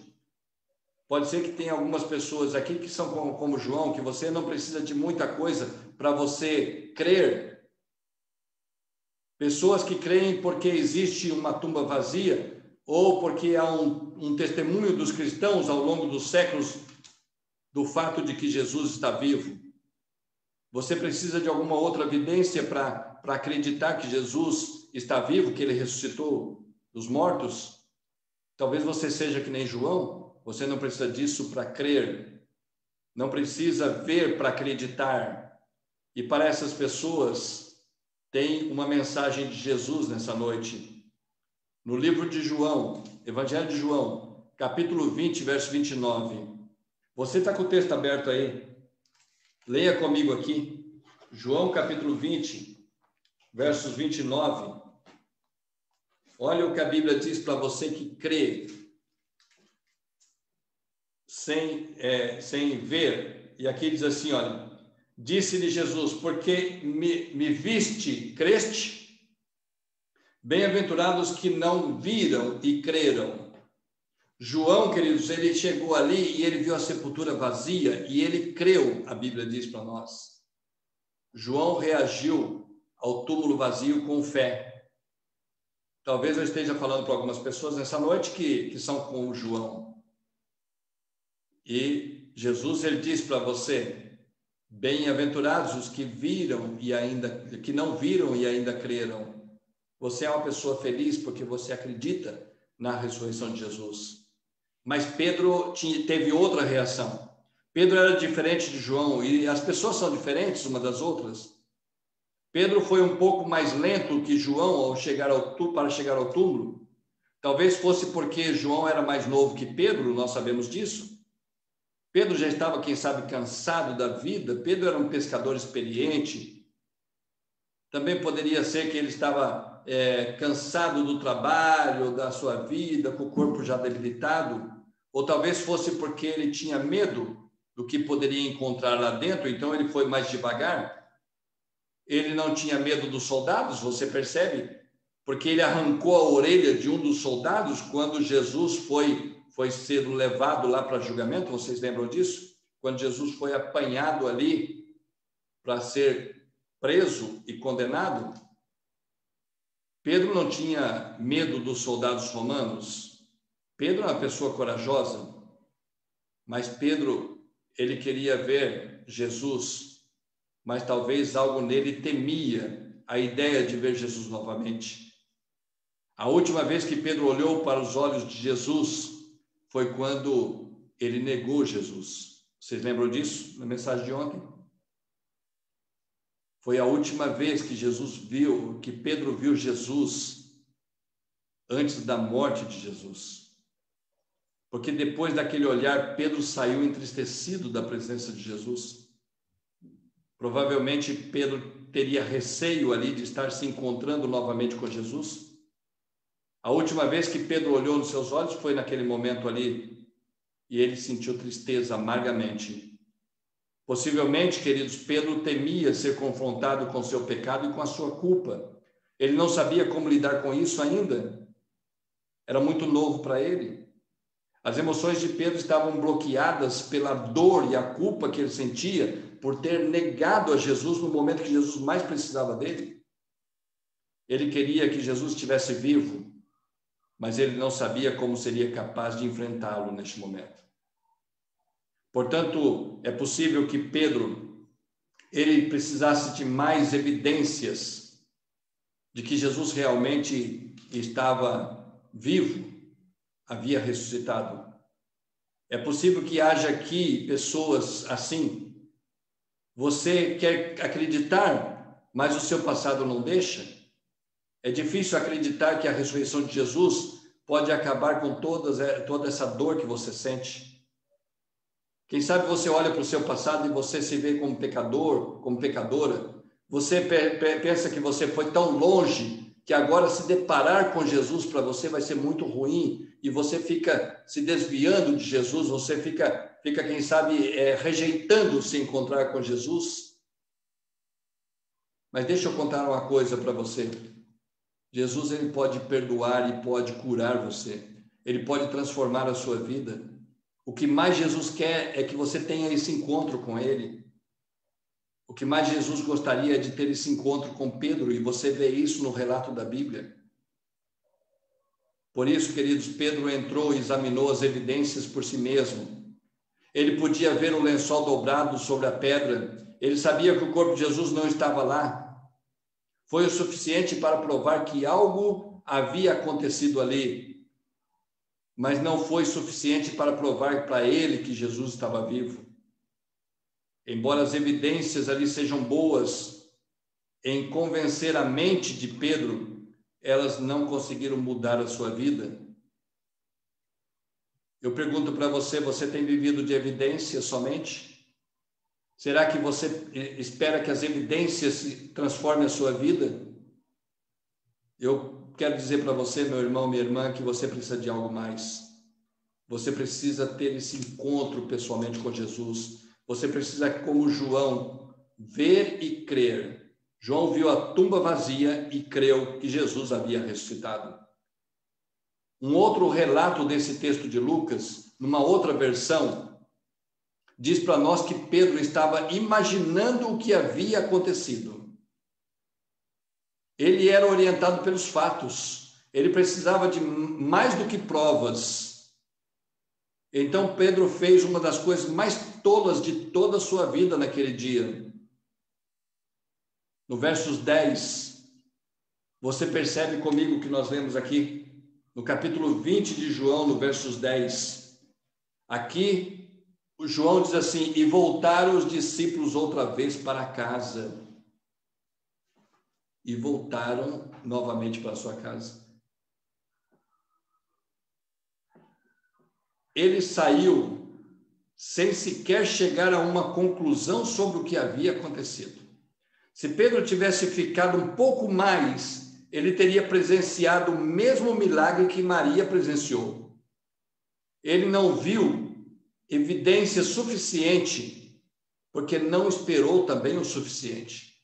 Pode ser que tenha algumas pessoas aqui que são como João, que você não precisa de muita coisa para você crer. Pessoas que creem porque existe uma tumba vazia ou porque há um testemunho dos cristãos ao longo dos séculos do fato de que Jesus está vivo. Você precisa de alguma outra evidência para acreditar que Jesus está vivo, que ele ressuscitou dos mortos? Talvez você seja que nem João. Você não precisa disso para crer. Não precisa ver para acreditar. E para essas pessoas, tem uma mensagem de Jesus nessa noite. No livro de João, Evangelho de João, capítulo 20, verso 29. Você está com o texto aberto aí? Leia comigo aqui. João, capítulo 20, versos 29. Olha o que a Bíblia diz para você que crê sem ver. E aqui diz assim, olha: disse-lhe Jesus, porque me viste, creste? Bem-aventurados que não viram e creram. João, queridos, ele chegou ali e ele viu a sepultura vazia e ele creu, a Bíblia diz para nós. João reagiu ao túmulo vazio com fé. Talvez eu esteja falando para algumas pessoas nessa noite que são como João. E Jesus, ele diz para você: bem-aventurados os que não viram e ainda creram. Você é uma pessoa feliz porque você acredita na ressurreição de Jesus. Mas Pedro teve outra reação. Pedro era diferente de João e as pessoas são diferentes umas das outras. Pedro foi um pouco mais lento que João para chegar ao túmulo. Talvez fosse porque João era mais novo que Pedro, nós sabemos disso. Pedro já estava, quem sabe, cansado da vida. Pedro era um pescador experiente. Também poderia ser que ele estava cansado do trabalho, da sua vida, com o corpo já debilitado. Ou talvez fosse porque ele tinha medo do que poderia encontrar lá dentro, então ele foi mais devagar. Ele não tinha medo dos soldados, você percebe? Porque ele arrancou a orelha de um dos soldados quando Jesus foi ser levado lá para julgamento. Vocês lembram disso? Quando Jesus foi apanhado ali para ser preso e condenado. Pedro não tinha medo dos soldados romanos. Pedro é uma pessoa corajosa, mas Pedro, ele queria ver Jesus, mas talvez algo nele temia a ideia de ver Jesus novamente. A última vez que Pedro olhou para os olhos de Jesus foi quando ele negou Jesus. Vocês lembram disso na mensagem de ontem? Foi a última vez que Pedro viu Jesus antes da morte de Jesus. Porque depois daquele olhar, Pedro saiu entristecido da presença de Jesus. Provavelmente Pedro teria receio ali de estar se encontrando novamente com Jesus. A última vez que Pedro olhou nos seus olhos foi naquele momento ali e ele sentiu tristeza amargamente. Possivelmente, queridos, Pedro temia ser confrontado com seu pecado e com a sua culpa. Ele não sabia como lidar com isso ainda. Era muito novo para ele. As emoções de Pedro estavam bloqueadas pela dor e a culpa que ele sentia por ter negado a Jesus no momento que Jesus mais precisava dele. Ele queria que Jesus estivesse vivo, mas ele não sabia como seria capaz de enfrentá-lo neste momento. Portanto, é possível que Pedro ele precisasse de mais evidências de que Jesus realmente estava vivo, havia ressuscitado. É possível que haja aqui pessoas assim. Você quer acreditar, mas o seu passado não deixa? É difícil acreditar que a ressurreição de Jesus pode acabar com toda essa dor que você sente. Quem sabe você olha para o seu passado e você se vê como pecador, como pecadora. Você pensa que você foi tão longe que agora se deparar com Jesus para você vai ser muito ruim e você fica se desviando de Jesus, você fica quem sabe, rejeitando se encontrar com Jesus. Mas deixa eu contar uma coisa para você. Jesus, ele pode perdoar e pode curar você. Ele pode transformar a sua vida. O que mais Jesus quer é que você tenha esse encontro com Ele. O que mais Jesus gostaria é de ter esse encontro com Pedro, e você vê isso no relato da Bíblia. Por isso, queridos, Pedro entrou e examinou as evidências por si mesmo. Ele podia ver o lençol dobrado sobre a pedra. Ele sabia que o corpo de Jesus não estava lá. Foi o suficiente para provar que algo havia acontecido ali. Mas não foi suficiente para provar para ele que Jesus estava vivo. Embora as evidências ali sejam boas em convencer a mente de Pedro, elas não conseguiram mudar a sua vida. Eu pergunto para você, você tem vivido de evidências somente? Será que você espera que as evidências transformem a sua vida? Eu quero dizer para você, meu irmão, minha irmã, que você precisa de algo mais. Você precisa ter esse encontro pessoalmente com Jesus. Você precisa, como João, ver e crer. João viu a tumba vazia e creu que Jesus havia ressuscitado. Um outro relato desse texto de Lucas, numa outra versão, diz para nós que Pedro estava imaginando o que havia acontecido. Ele era orientado pelos fatos. Ele precisava de mais do que provas. Então Pedro fez uma das coisas mais tolas de toda a sua vida naquele dia. No versos 10, você percebe comigo o que nós lemos aqui, no capítulo 20 de João, no versos 10. Aqui, o João diz assim: e voltaram os discípulos outra vez para casa. E voltaram novamente para sua casa. Ele saiu sem sequer chegar a uma conclusão sobre o que havia acontecido. Se Pedro tivesse ficado um pouco mais, ele teria presenciado o mesmo milagre que Maria presenciou. Ele não viu evidência suficiente, porque não esperou também o suficiente.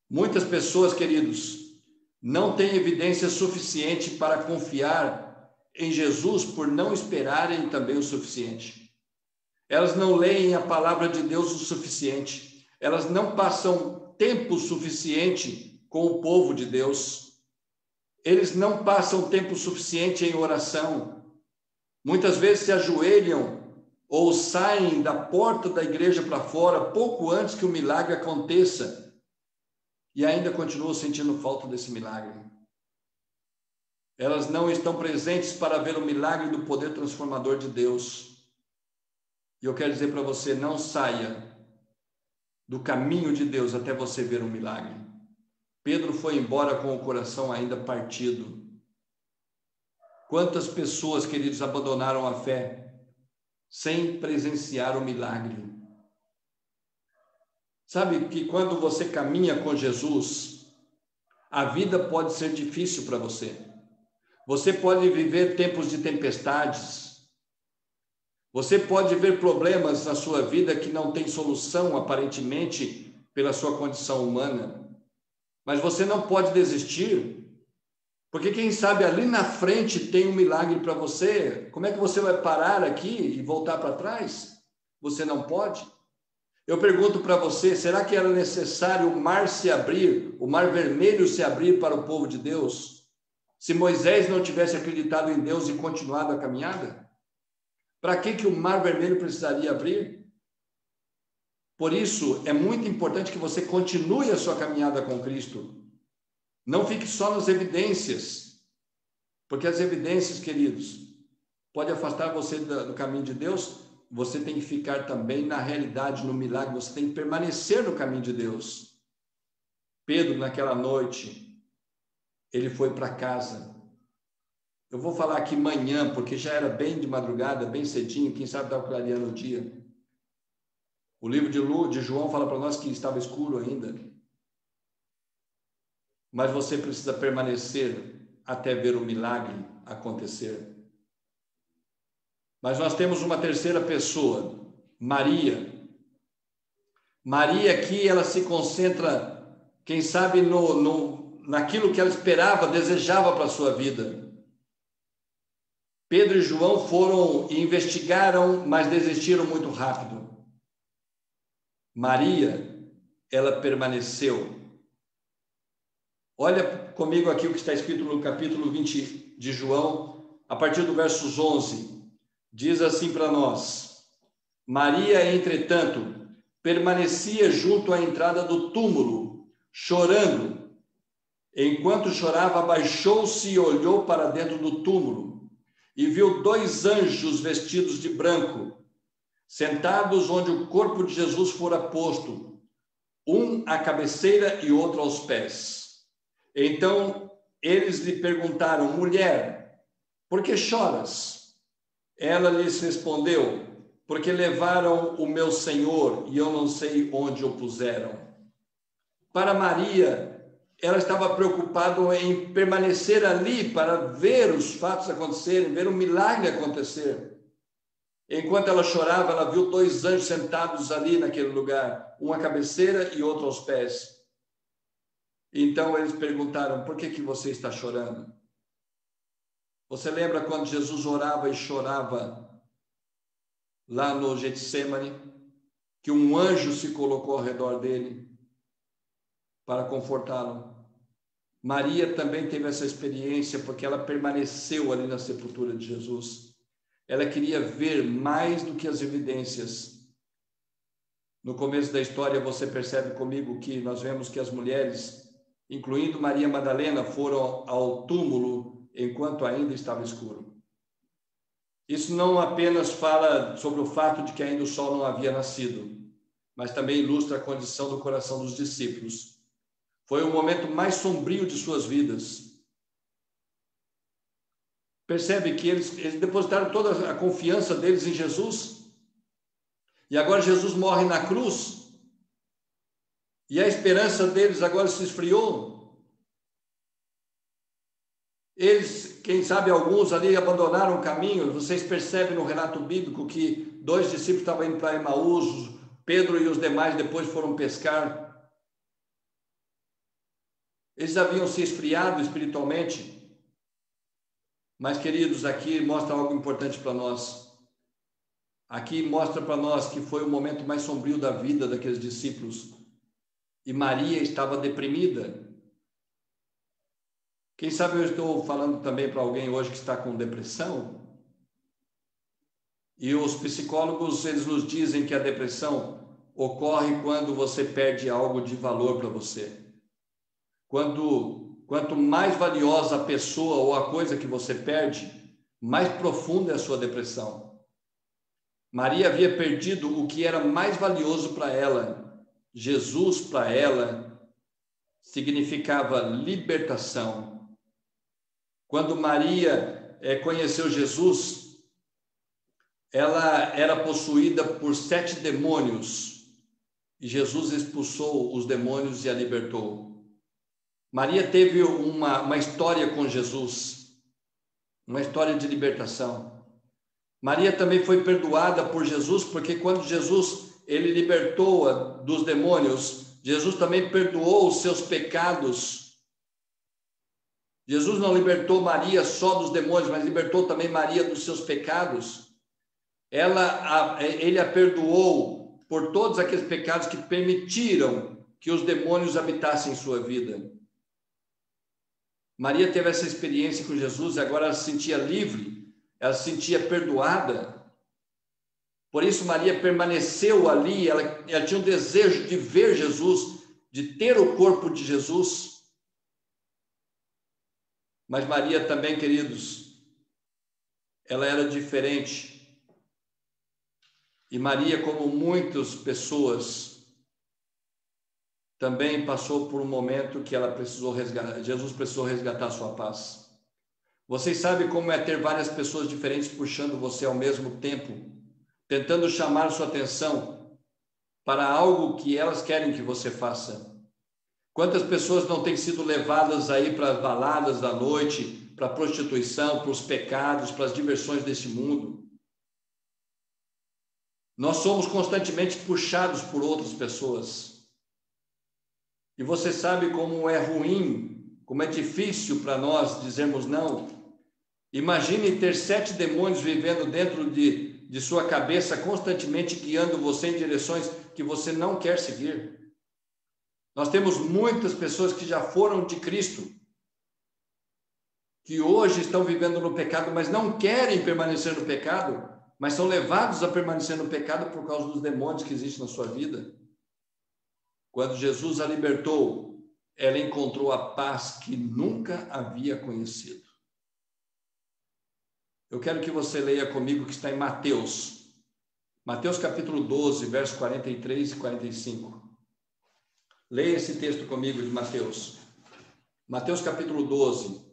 Muitas pessoas, queridos, não têm evidência suficiente para confiar em Jesus por não esperarem também o suficiente. Elas não leem a palavra de Deus o suficiente. Elas não passam tempo suficiente com o povo de Deus. Eles não passam tempo suficiente em oração. Muitas vezes se ajoelham ou saem da porta da igreja para fora pouco antes que o milagre aconteça e ainda continuam sentindo falta desse milagre. Elas não estão presentes para ver o milagre do poder transformador de Deus. E eu quero dizer para você, não saia do caminho de Deus até você ver um milagre. Pedro foi embora com o coração ainda partido. Quantas pessoas, queridos, abandonaram a fé sem presenciar o milagre? Sabe que quando você caminha com Jesus, a vida pode ser difícil para você. Você pode viver tempos de tempestades. Você pode ver problemas na sua vida que não tem solução, aparentemente, pela sua condição humana. Mas você não pode desistir, porque quem sabe ali na frente tem um milagre para você. Como é que você vai parar aqui e voltar para trás? Você não pode. Eu pergunto para você, será que era necessário o mar se abrir, o mar vermelho se abrir para o povo de Deus? Se Moisés não tivesse acreditado em Deus e continuado a caminhada? Para que o mar vermelho precisaria abrir? Por isso, é muito importante que você continue a sua caminhada com Cristo. Não fique só nas evidências, porque as evidências, queridos, pode afastar você do caminho de Deus. Você tem que ficar também na realidade, no milagre. Você tem que permanecer no caminho de Deus. Pedro, naquela noite, ele foi para casa. Eu vou falar aqui manhã, porque já era bem de madrugada, bem cedinho, quem sabe estava clareando o dia. O livro de João fala para nós que estava escuro ainda. Mas você precisa permanecer até ver o milagre acontecer. Mas nós temos uma terceira pessoa, Maria. Maria aqui, ela se concentra, quem sabe, naquilo que ela esperava, desejava para a sua vida. Pedro e João foram e investigaram, mas desistiram muito rápido. Maria, ela permaneceu. Olha comigo aqui o que está escrito no capítulo 20 de João, a partir do versos 11. Diz assim para nós: Maria, entretanto, permanecia junto à entrada do túmulo, chorando. Enquanto chorava, abaixou-se e olhou para dentro do túmulo e viu 2 anjos vestidos de branco, sentados onde o corpo de Jesus fora posto, um à cabeceira e outro aos pés. Então eles lhe perguntaram: mulher, por que choras? Ela lhes respondeu: porque levaram o meu Senhor e eu não sei onde o puseram. Para Maria, ela estava preocupada em permanecer ali para ver os fatos acontecerem, ver o milagre acontecer. Enquanto ela chorava, ela viu 2 anjos sentados ali naquele lugar, um à cabeceira e outro aos pés. Então eles perguntaram: por que você está chorando? Você lembra quando Jesus orava e chorava lá no Getsemane, que um anjo se colocou ao redor dele para confortá-lo? Maria também teve essa experiência porque ela permaneceu ali na sepultura de Jesus. Ela queria ver mais do que as evidências. No começo da história, você percebe comigo que nós vemos que as mulheres, incluindo Maria Madalena, foram ao túmulo enquanto ainda estava escuro. Isso não apenas fala sobre o fato de que ainda o sol não havia nascido, mas também ilustra a condição do coração dos discípulos. Foi o momento mais sombrio de suas vidas. Percebe que eles depositaram toda a confiança deles em Jesus, e agora Jesus morre na cruz, e a esperança deles agora se esfriou. Eles, quem sabe alguns ali abandonaram o caminho. Vocês percebem no relato bíblico que 2 discípulos estavam indo para Emaús, Pedro e os demais depois foram pescar. Eles haviam se esfriado espiritualmente. Mas, queridos, aqui mostra algo importante para nós. Aqui mostra para nós que foi o momento mais sombrio da vida daqueles discípulos. E Maria estava deprimida. Quem sabe eu estou falando também para alguém hoje que está com depressão. E os psicólogos, eles nos dizem que a depressão ocorre quando você perde algo de valor para você. Quanto mais valiosa a pessoa ou a coisa que você perde, mais profunda é a sua depressão. Maria havia perdido o que era mais valioso para ela. Jesus, para ela, significava libertação. Quando Maria conheceu Jesus, ela era possuída por 7 demônios e Jesus expulsou os demônios e a libertou. Maria teve uma história com Jesus, uma história de libertação. Maria também foi perdoada por Jesus, porque quando Jesus ele libertou-a dos demônios, Jesus também perdoou os seus pecados. Jesus não libertou Maria só dos demônios, mas libertou também Maria dos seus pecados. Ele a perdoou por todos aqueles pecados que permitiram que os demônios habitassem em sua vida. Maria teve essa experiência com Jesus e agora ela se sentia livre, ela se sentia perdoada. Por isso Maria permaneceu ali, ela tinha um desejo de ver Jesus, de ter o corpo de Jesus. Mas Maria também, queridos, ela era diferente. E Maria, como muitas pessoas, também passou por um momento que ela precisou resgatar, Jesus precisou resgatar a sua paz. Vocês sabem como é ter várias pessoas diferentes puxando você ao mesmo tempo, tentando chamar sua atenção para algo que elas querem que você faça. Quantas pessoas não têm sido levadas aí para as baladas da noite, para a prostituição, para os pecados, para as diversões desse mundo? Nós somos constantemente puxados por outras pessoas. E você sabe como é ruim, como é difícil para nós dizermos não. Imagine ter 7 demônios vivendo dentro de sua cabeça, constantemente guiando você em direções que você não quer seguir. Nós temos muitas pessoas que já foram de Cristo, que hoje estão vivendo no pecado, mas não querem permanecer no pecado, mas são levados a permanecer no pecado por causa dos demônios que existem na sua vida. Quando Jesus a libertou, ela encontrou a paz que nunca havia conhecido. Eu quero que você leia comigo, que está em Mateus. Mateus capítulo 12, versos 43 e 45. Leia esse texto comigo de Mateus. Mateus capítulo 12.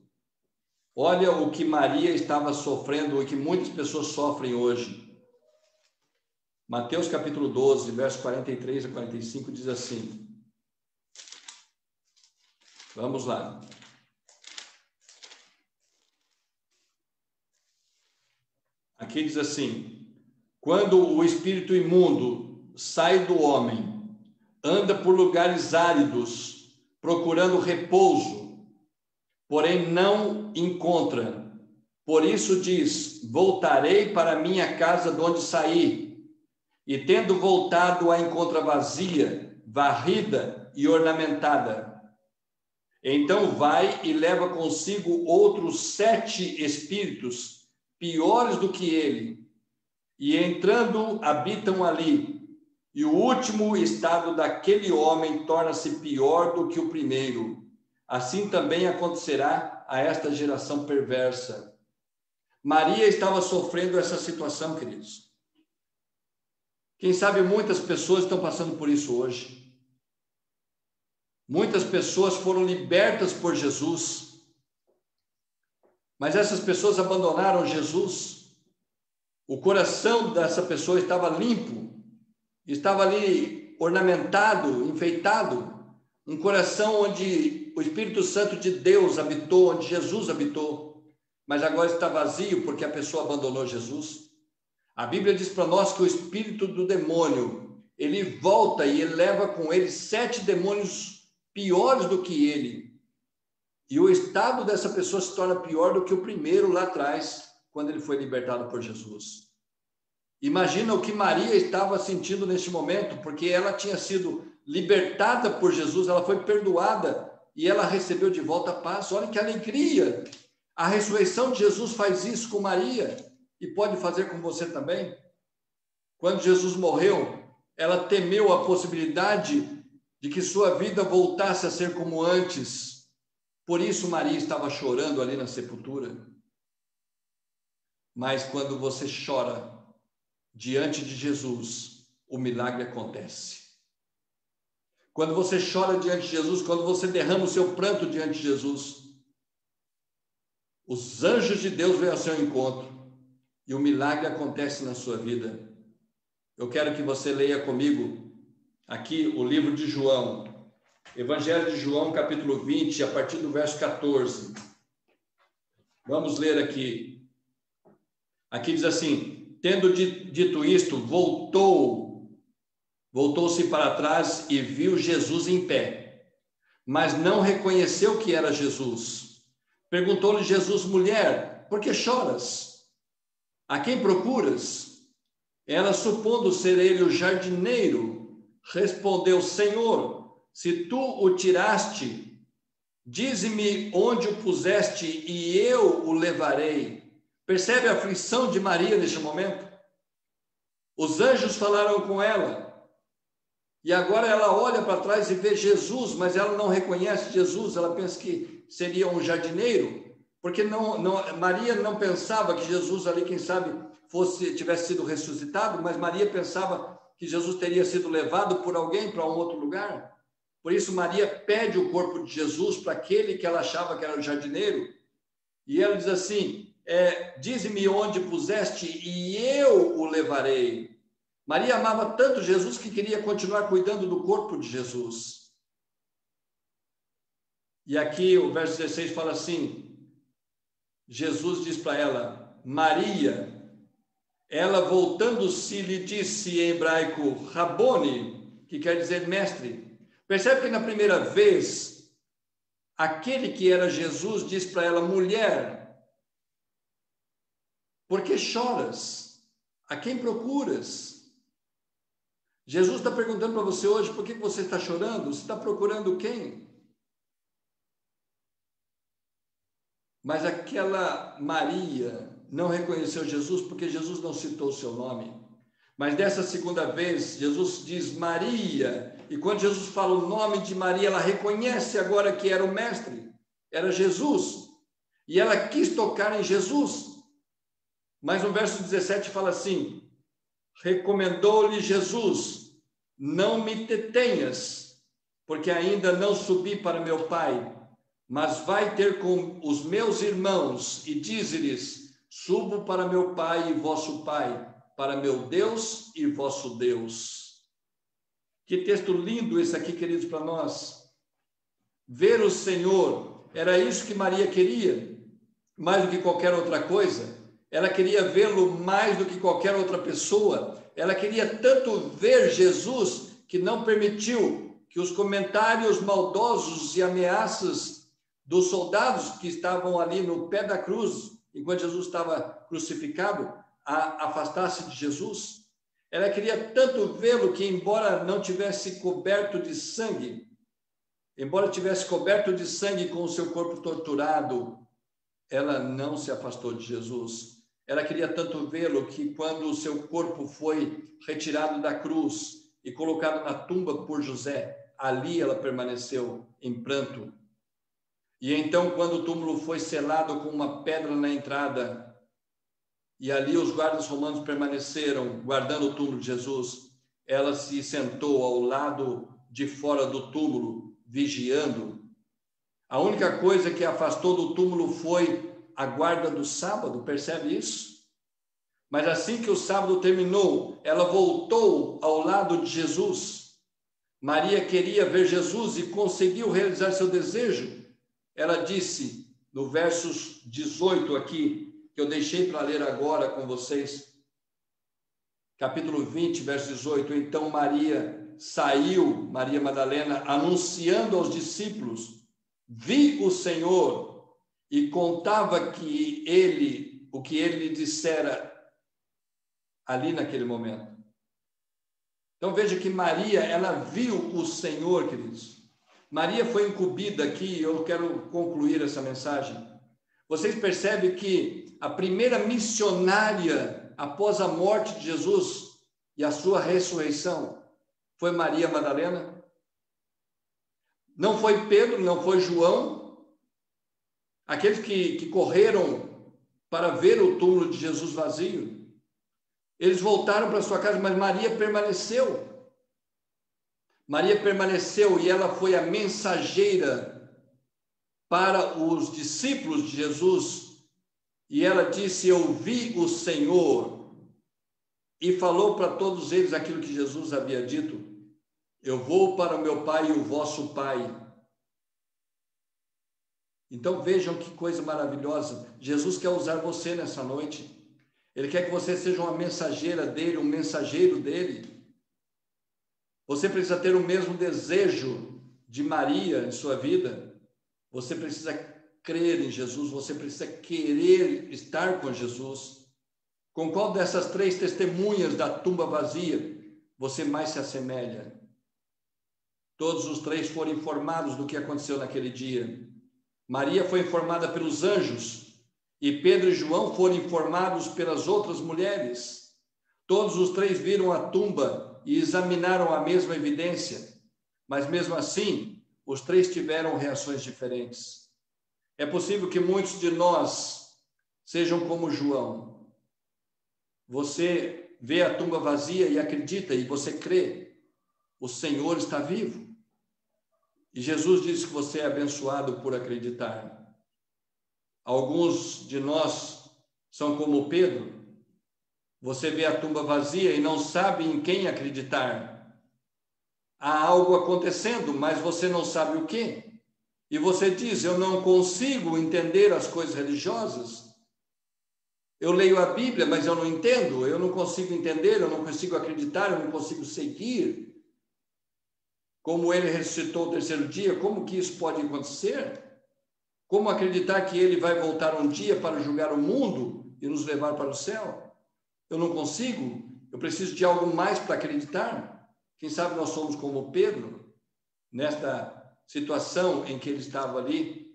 Olha o que Maria estava sofrendo, o que muitas pessoas sofrem hoje. Mateus capítulo 12, versos 43 a 45 diz assim. Vamos lá. Aqui diz assim: quando o espírito imundo sai do homem, anda por lugares áridos, procurando repouso, porém não encontra. Por isso diz: voltarei para minha casa de onde saí. E tendo voltado, a encontra vazia, varrida e ornamentada. Então vai e leva consigo outros 7 espíritos, piores do que ele, e entrando habitam ali. E o último estado daquele homem torna-se pior do que o primeiro. Assim também acontecerá a esta geração perversa. Maria estava sofrendo essa situação, queridos. Quem sabe muitas pessoas estão passando por isso hoje. Muitas pessoas foram libertas por Jesus, mas essas pessoas abandonaram Jesus. O coração dessa pessoa estava limpo, estava ali ornamentado, enfeitado, um coração onde o Espírito Santo de Deus habitou, onde Jesus habitou, mas agora está vazio porque a pessoa abandonou Jesus. A Bíblia diz para nós que o espírito do demônio, ele volta e ele leva com ele 7 demônios piores do que ele. E o estado dessa pessoa se torna pior do que o primeiro lá atrás, quando ele foi libertado por Jesus. Imagina o que Maria estava sentindo neste momento, porque ela tinha sido libertada por Jesus, ela foi perdoada e ela recebeu de volta a paz. Olha que alegria! A ressurreição de Jesus faz isso com Maria. E pode fazer com você também. Quando Jesus morreu, ela temeu a possibilidade de que sua vida voltasse a ser como antes. Por isso Maria estava chorando ali na sepultura. Mas quando você chora diante de Jesus, o milagre acontece. Quando você chora diante de Jesus, quando você derrama o seu pranto diante de Jesus, os anjos de Deus vêm ao seu encontro. E o milagre acontece na sua vida. Eu quero que você leia comigo aqui o livro de João, Evangelho de João, capítulo 20, a partir do verso 14. Vamos ler aqui. Aqui diz assim: tendo dito isto, voltou-se para trás e viu Jesus em pé, mas não reconheceu que era Jesus. Perguntou-lhe Jesus: mulher, por que choras? A quem procuras? Ela, supondo ser ele o jardineiro, respondeu: Senhor, se tu o tiraste, dize-me onde o puseste e eu o levarei. Percebe a aflição de Maria neste momento? Os anjos falaram com ela, e agora ela olha para trás e vê Jesus, mas ela não reconhece Jesus, ela pensa que seria um jardineiro. Porque Maria não pensava que Jesus ali, quem sabe, tivesse sido ressuscitado, mas Maria pensava que Jesus teria sido levado por alguém para um outro lugar. Por isso Maria pede o corpo de Jesus para aquele que ela achava que era o jardineiro. E ela diz assim: dize-me onde puseste e eu o levarei. Maria amava tanto Jesus que queria continuar cuidando do corpo de Jesus. E aqui o verso 16 fala assim: Jesus diz para ela, Maria. Ela, voltando-se, lhe disse em hebraico, Rabone, que quer dizer mestre. Percebe que na primeira vez, aquele que era Jesus diz para ela, mulher. Por que choras? A quem procuras? Jesus está perguntando para você hoje, por que você está chorando? Você está procurando quem? Mas aquela Maria não reconheceu Jesus porque Jesus não citou o seu nome. Mas dessa segunda vez, Jesus diz Maria, e quando Jesus fala o nome de Maria, ela reconhece agora que era o mestre, era Jesus, e ela quis tocar em Jesus. Mas no verso 17 fala assim, recomendou-lhe Jesus, não me detenhas, porque ainda não subi para meu Pai, mas vai ter com os meus irmãos e dize-lhes, subo para meu Pai e vosso Pai, para meu Deus e vosso Deus. Que texto lindo esse aqui, queridos, para nós. Ver o Senhor, era isso que Maria queria, mais do que qualquer outra coisa. Ela queria vê-lo mais do que qualquer outra pessoa. Ela queria tanto ver Jesus que não permitiu que os comentários maldosos e ameaças dos soldados que estavam ali no pé da cruz, enquanto Jesus estava crucificado, a afastasse de Jesus. Ela queria tanto vê-lo que, embora não tivesse coberto de sangue, embora tivesse coberto de sangue com o seu corpo torturado, ela não se afastou de Jesus. Ela queria tanto vê-lo que, quando o seu corpo foi retirado da cruz e colocado na tumba por José, ali ela permaneceu em pranto. E então, quando o túmulo foi selado com uma pedra na entrada, e ali os guardas romanos permaneceram guardando o túmulo de Jesus, ela se sentou ao lado de fora do túmulo, vigiando. A única coisa que a afastou do túmulo foi a guarda do sábado, percebe isso? Mas assim que o sábado terminou, ela voltou ao lado de Jesus. Maria queria ver Jesus e conseguiu realizar seu desejo. Ela disse, no versos 18 aqui, que eu deixei para ler agora com vocês, capítulo 20, verso 18, então Maria saiu, Maria Madalena, anunciando aos discípulos, vi o Senhor, e contava que o que ele lhe dissera ali naquele momento. Então veja que Maria, ela viu o Senhor, queridos. Maria foi incumbida aqui, eu quero concluir essa mensagem. Vocês percebem que a primeira missionária após a morte de Jesus e a sua ressurreição foi Maria Madalena? Não foi Pedro, não foi João, aqueles que correram para ver o túmulo de Jesus vazio. Eles voltaram para sua casa, mas Maria permaneceu. Maria permaneceu e ela foi a mensageira para os discípulos de Jesus, e ela disse, eu vi o Senhor, e falou para todos eles aquilo que Jesus havia dito, eu vou para o meu Pai e o vosso Pai. Então vejam que coisa maravilhosa, Jesus quer usar você nessa noite, Ele quer que você seja uma mensageira dele, um mensageiro dele. Você precisa ter o mesmo desejo de Maria em sua vida. Você precisa crer em Jesus, você precisa querer estar com Jesus. Com qual dessas três testemunhas da tumba vazia você mais se assemelha? Todos os três foram informados do que aconteceu naquele dia. Maria foi informada pelos anjos e Pedro e João foram informados pelas outras mulheres. Todos os três viram a tumba e examinaram a mesma evidência, mas mesmo assim, os três tiveram reações diferentes. É possível que muitos de nós sejam como João. Você vê a tumba vazia e acredita, e você crê. O Senhor está vivo. E Jesus diz que você é abençoado por acreditar. Alguns de nós são como Pedro. Você vê a tumba vazia e não sabe em quem acreditar. Há algo acontecendo, mas você não sabe o quê. E você diz, eu não consigo entender as coisas religiosas. Eu leio a Bíblia, mas eu não entendo. Eu não consigo entender, eu não consigo acreditar, eu não consigo seguir. Como ele ressuscitou o terceiro dia, como que isso pode acontecer? Como acreditar que ele vai voltar um dia para julgar o mundo e nos levar para o céu? Eu não consigo, eu preciso de algo mais para acreditar. Quem sabe nós somos como Pedro, nesta situação em que ele estava ali,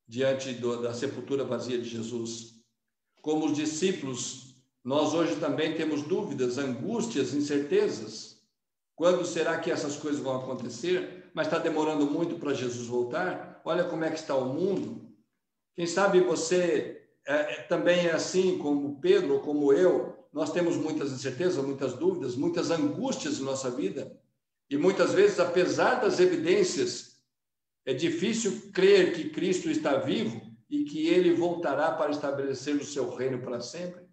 diante da sepultura vazia de Jesus. Como os discípulos, nós hoje também temos dúvidas, angústias, incertezas. Quando será que essas coisas vão acontecer? Mas está demorando muito para Jesus voltar? Olha como é que está o mundo. Quem sabe você também é assim como Pedro ou como eu. Nós temos muitas incertezas, muitas dúvidas, muitas angústias em nossa vida. E muitas vezes, apesar das evidências, é difícil crer que Cristo está vivo e que ele voltará para estabelecer o seu reino para sempre.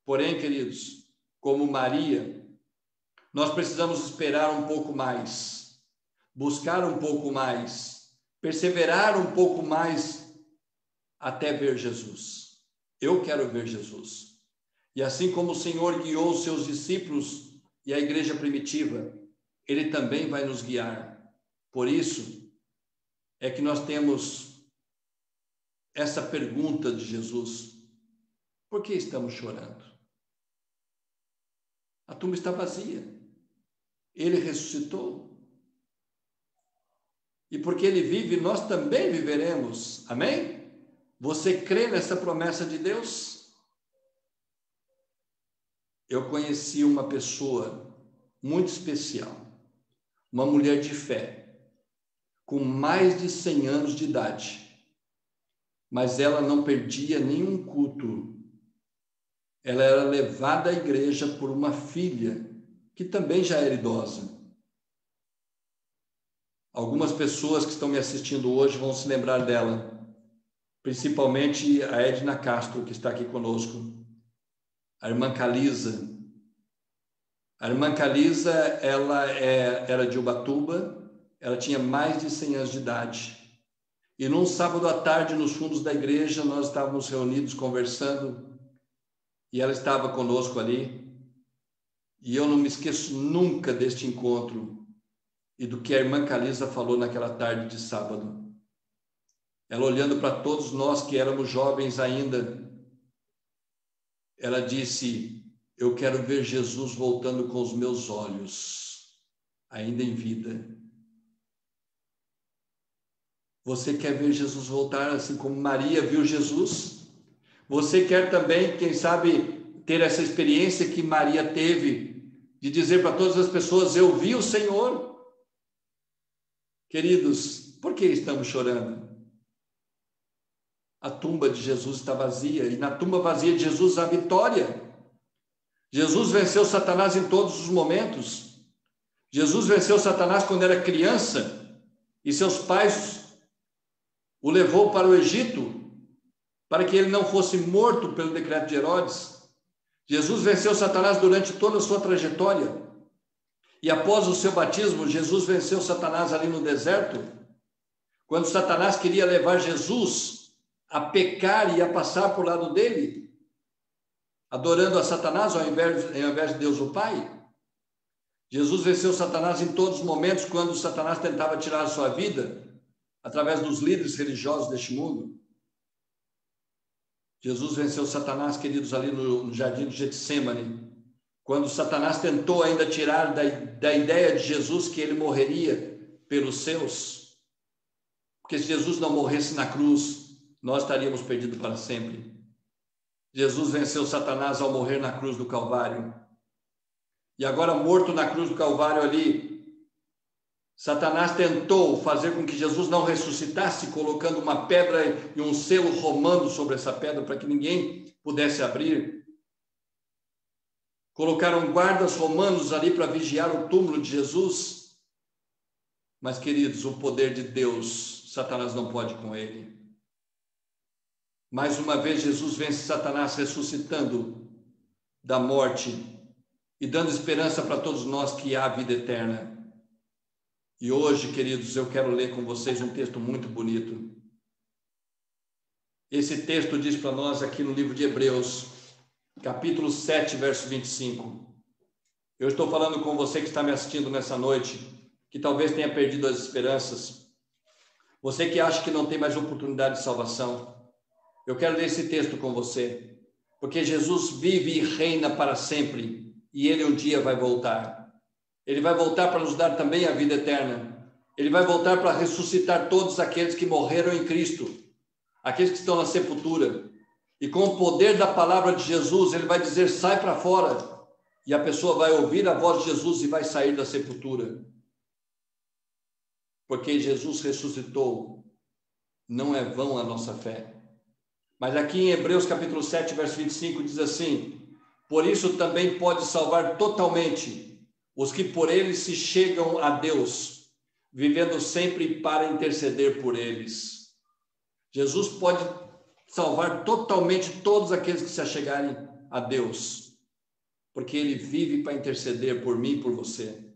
Porém, queridos, como Maria, nós precisamos esperar um pouco mais, buscar um pouco mais, perseverar um pouco mais até ver Jesus. Eu quero ver Jesus. E assim como o Senhor guiou os seus discípulos e a igreja primitiva, ele também vai nos guiar. Por isso é que nós temos essa pergunta de Jesus: por que estamos chorando? A tumba está vazia. Ele ressuscitou. E porque ele vive, nós também viveremos. Amém? Você crê nessa promessa de Deus? Eu conheci uma pessoa muito especial, uma mulher de fé, com mais de 100 anos de idade, mas ela não perdia nenhum culto. Ela era levada à igreja por uma filha, que também já era idosa. Algumas pessoas que estão me assistindo hoje vão se lembrar dela, principalmente a Edna Castro, que está aqui conosco, a irmã Calisa. A irmã Calisa, ela era de Ubatuba, ela tinha mais de 100 anos de idade. E num sábado à tarde, nos fundos da igreja, nós estávamos reunidos conversando, e ela estava conosco ali. E eu não me esqueço nunca deste encontro e do que a irmã Calisa falou naquela tarde de sábado. Ela, olhando para todos nós que éramos jovens ainda, ela disse: eu quero ver Jesus voltando com os meus olhos, ainda em vida. Você quer ver Jesus voltar assim como Maria viu Jesus? Você quer também, quem sabe, ter essa experiência que Maria teve, de dizer para todas as pessoas: eu vi o Senhor? Queridos, por que estamos chorando? A tumba de Jesus está vazia, e na tumba vazia de Jesus há vitória. Jesus venceu Satanás em todos os momentos. Jesus venceu Satanás quando era criança, e seus pais o levou para o Egito, para que ele não fosse morto pelo decreto de Herodes. Jesus venceu Satanás durante toda a sua trajetória. E após o seu batismo, Jesus venceu Satanás ali no deserto, quando Satanás queria levar Jesus a pecar e a passar por lado dele, adorando a Satanás ao invés de Deus o Pai. Jesus venceu Satanás em todos os momentos, quando Satanás tentava tirar a sua vida, através dos líderes religiosos deste mundo. Jesus venceu Satanás, queridos, ali no jardim de Getsêmani, quando Satanás tentou ainda tirar da ideia de Jesus que ele morreria pelos seus, porque se Jesus não morresse na cruz, nós estaríamos perdidos para sempre. Jesus venceu Satanás ao morrer na cruz do Calvário. E agora, morto na cruz do Calvário ali, Satanás tentou fazer com que Jesus não ressuscitasse, colocando uma pedra e um selo romano sobre essa pedra para que ninguém pudesse abrir. Colocaram guardas romanos ali para vigiar o túmulo de Jesus. Mas, queridos, o poder de Deus, Satanás não pode com ele. Mais uma vez, Jesus vence Satanás, ressuscitando da morte e dando esperança para todos nós que há vida eterna. E hoje, queridos, eu quero ler com vocês um texto muito bonito. Esse texto diz para nós aqui no livro de Hebreus, capítulo 7, verso 25. Eu estou falando com você que está me assistindo nessa noite, que talvez tenha perdido as esperanças. Você que acha que não tem mais oportunidade de salvação. Eu quero ler esse texto com você, porque Jesus vive e reina para sempre, e ele um dia vai voltar. Ele vai voltar para nos dar também a vida eterna. Ele vai voltar para ressuscitar todos aqueles que morreram em Cristo, aqueles que estão na sepultura. E com o poder da palavra de Jesus, ele vai dizer, sai para fora. E a pessoa vai ouvir a voz de Jesus e vai sair da sepultura. Porque Jesus ressuscitou. Não é vão a nossa fé. Mas aqui em Hebreus capítulo 7, verso 25, diz assim, por isso também pode salvar totalmente os que por ele se chegam a Deus, vivendo sempre para interceder por eles. Jesus pode salvar totalmente todos aqueles que se achegarem a Deus, porque ele vive para interceder por mim e por você.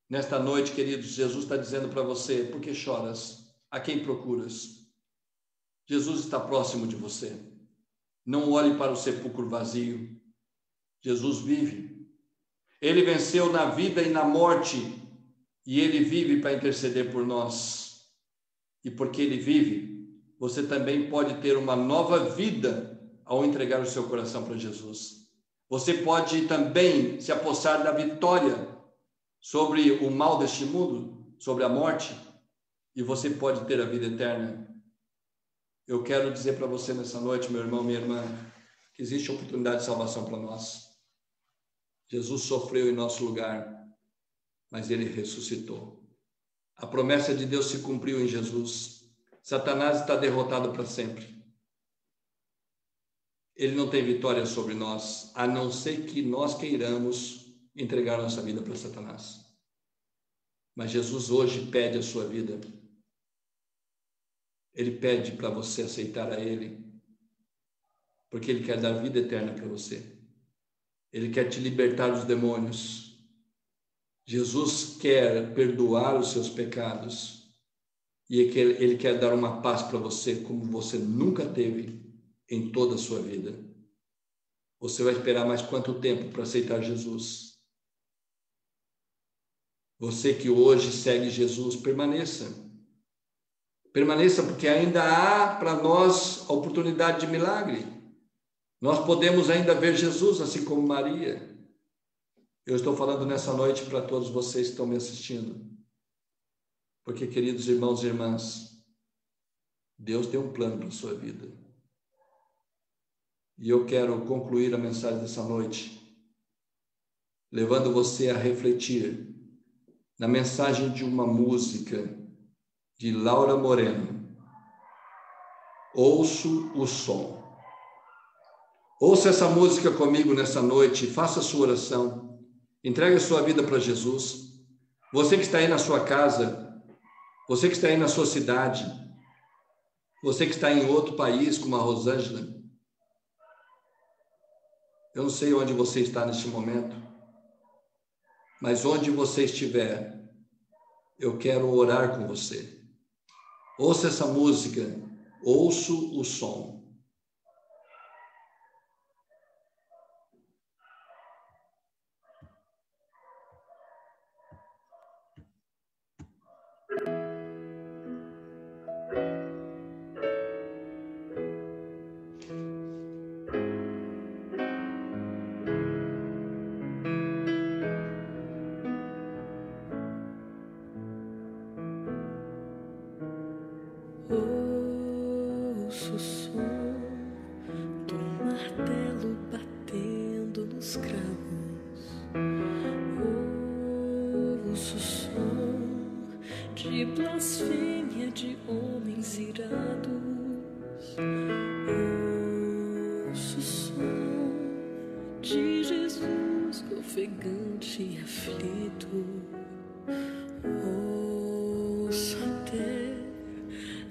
Nesta noite, queridos, Jesus está dizendo para você, por que choras? A quem procuras? Jesus está próximo de você. Não olhe para o sepulcro vazio. Jesus vive. Ele venceu na vida e na morte, e ele vive para interceder por nós. E porque ele vive, você também pode ter uma nova vida ao entregar o seu coração para Jesus. Você pode também se apossar da vitória sobre o mal deste mundo, sobre a morte, e você pode ter a vida eterna. Eu quero dizer para você nessa noite, meu irmão, minha irmã, que existe oportunidade de salvação para nós. Jesus sofreu em nosso lugar, mas ele ressuscitou. A promessa de Deus se cumpriu em Jesus. Satanás está derrotado para sempre. Ele não tem vitória sobre nós, a não ser que nós queiramos entregar nossa vida para Satanás. Mas Jesus hoje pede a sua vida. Ele pede para você aceitar a ele, porque ele quer dar vida eterna para você. Ele quer te libertar dos demônios. Jesus quer perdoar os seus pecados. E ele quer dar uma paz para você como você nunca teve em toda a sua vida. Você vai esperar mais quanto tempo para aceitar Jesus? Você que hoje segue Jesus, permaneça. Permaneça, porque ainda há para nós a oportunidade de milagre. Nós podemos ainda ver Jesus, assim como Maria. Eu estou falando nessa noite para todos vocês que estão me assistindo. Porque, queridos irmãos e irmãs, Deus tem um plano para a sua vida. E eu quero concluir a mensagem dessa noite, levando você a refletir na mensagem de uma música de Laura Moreno. Ouço o som. Ouça essa música comigo nessa noite, faça a sua oração, entregue a sua vida para Jesus. Você que está aí na sua casa, você que está aí na sua cidade, você que está em outro país, como a Rosângela, eu não sei onde você está neste momento, mas onde você estiver, eu quero orar com você. Ouça essa música, ouço o som. Ouço o som do martelo batendo nos cravos. Ouço o som de blasfêmia de homens irados. Ouço o som de Jesus ofegante e aflito. Ouço até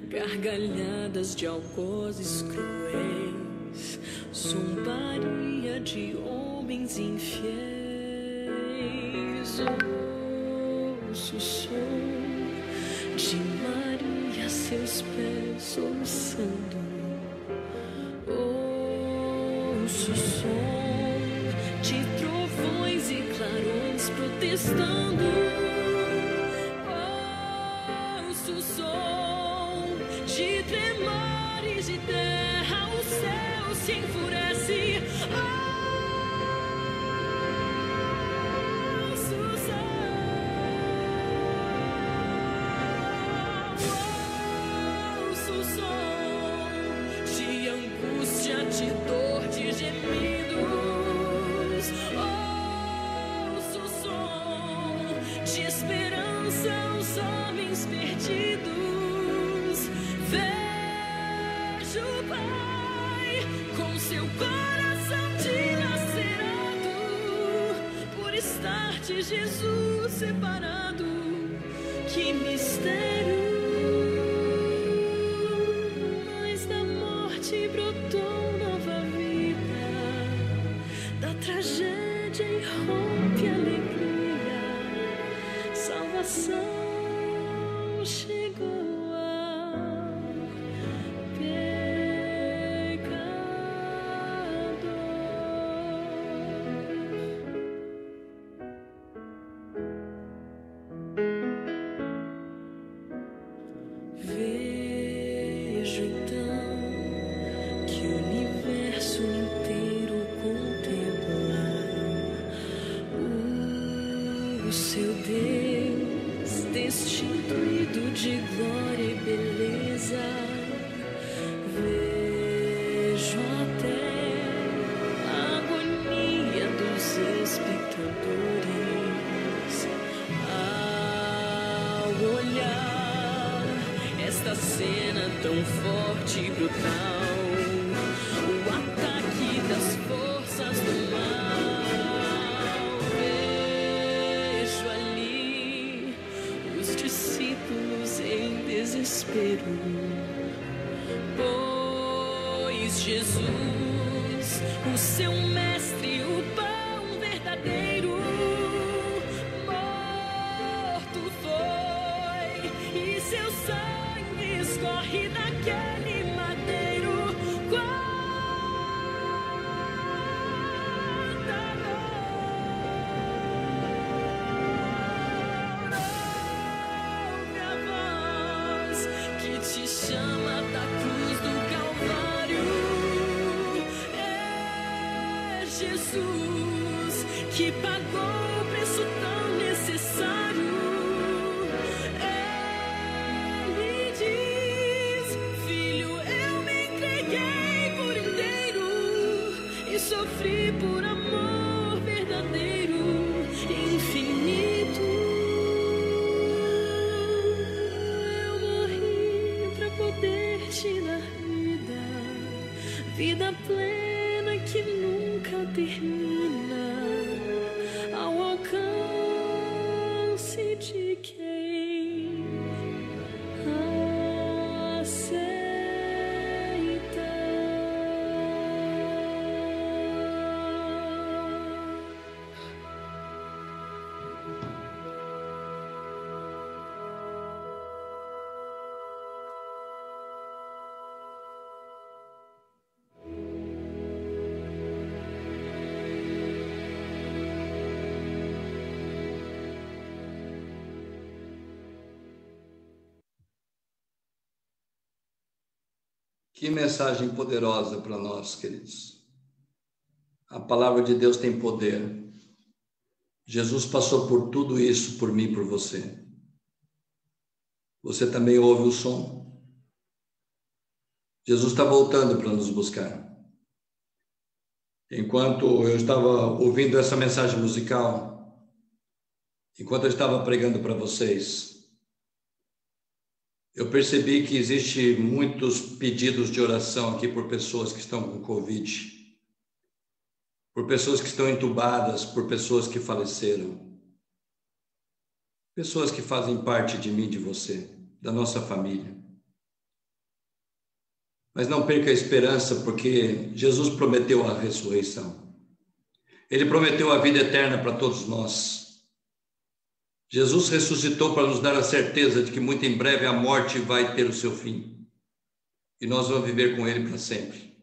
gargalhadas de algozes cruéis, zombaria de homens infiéis. Ouço o som de Maria a seus pés soluçando. Ouço o som de trovões e clarões protestando. Ouço o som de tremores de Deus. céu se enfurece. Ouço o som de angústia, de dor, de gemidos. Ouço o som de esperança aos homens perdidos. Vejo o Pai com seu coração dilacerado por estar de Jesus separado. Que mistério! Mas da morte brotou nova vida, da tragédia irrompe a alegria, salvação chegou ao Vejo então que o universo inteiro contempla o seu Deus destituído de glória e beleza. Vejo até a agonia dos espectadores ao olhar esta cena tão forte e brutal, o ataque das forças do mal. Vejo ali os discípulos em desespero, pois Jesus, o seu mestre, o pão verdadeiro, morto foi e seu sangue escorre daquele madeiro. Quanta dor, ouve a voz que te chama da cruz do Calvário. É Jesus que pagou o preço tão necessário. Sofri por amor verdadeiro, infinito. Eu morri pra poder te dar vida, vida plena que nunca termina, ao alcance de quem aceita. Que mensagem poderosa para nós, queridos. A palavra de Deus tem poder. Jesus passou por tudo isso por mim e por você. Você também ouve o som? Jesus está voltando para nos buscar. Enquanto eu estava ouvindo essa mensagem musical, enquanto eu estava pregando para vocês, eu percebi que existe muitos pedidos de oração aqui por pessoas que estão com Covid, por pessoas que estão entubadas, por pessoas que faleceram, pessoas que fazem parte de mim, de você, da nossa família. Mas não perca a esperança, porque Jesus prometeu a ressurreição. Ele prometeu a vida eterna para todos nós. Jesus ressuscitou para nos dar a certeza de que muito em breve a morte vai ter o seu fim. E nós vamos viver com ele para sempre.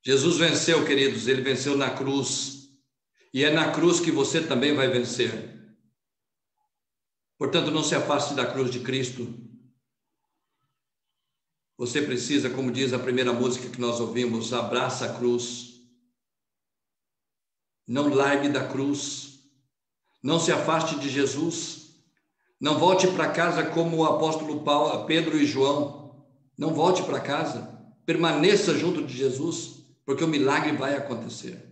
Jesus venceu, queridos, ele venceu na cruz. E é na cruz que você também vai vencer. Portanto, não se afaste da cruz de Cristo. Você precisa, como diz a primeira música que nós ouvimos, abraça a cruz. Não largue da cruz. Não se afaste de Jesus. Não volte para casa como o apóstolo Paulo, Pedro e João. Não volte para casa. Permaneça junto de Jesus, porque o milagre vai acontecer.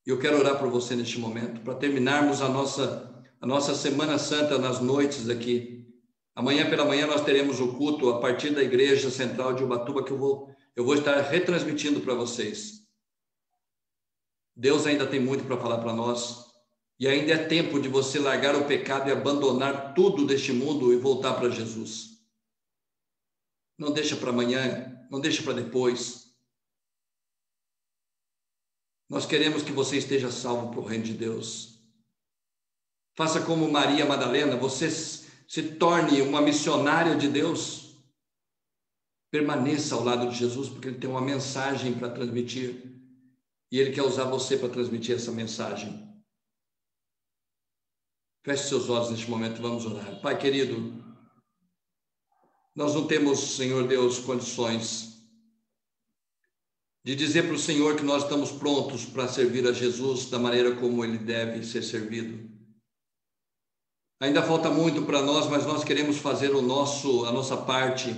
E eu quero orar por você neste momento, para terminarmos a nossa Semana Santa nas noites aqui. Amanhã pela manhã nós teremos o culto a partir da Igreja Central de Ubatuba, que eu vou estar retransmitindo para vocês. Deus ainda tem muito para falar para nós, e ainda é tempo de você largar o pecado e abandonar tudo deste mundo e voltar para Jesus. Não deixa para amanhã, não deixa para depois. Nós queremos que você esteja salvo para o reino de Deus. Faça como Maria Madalena, você se torne uma missionária de Deus. Permaneça ao lado de Jesus, porque Ele tem uma mensagem para transmitir. E Ele quer usar você para transmitir essa mensagem. Feche seus olhos neste momento e vamos orar. Pai querido, nós não temos, Senhor Deus, condições de dizer para o Senhor que nós estamos prontos para servir a Jesus da maneira como Ele deve ser servido. Ainda falta muito para nós, mas nós queremos fazer a nossa parte.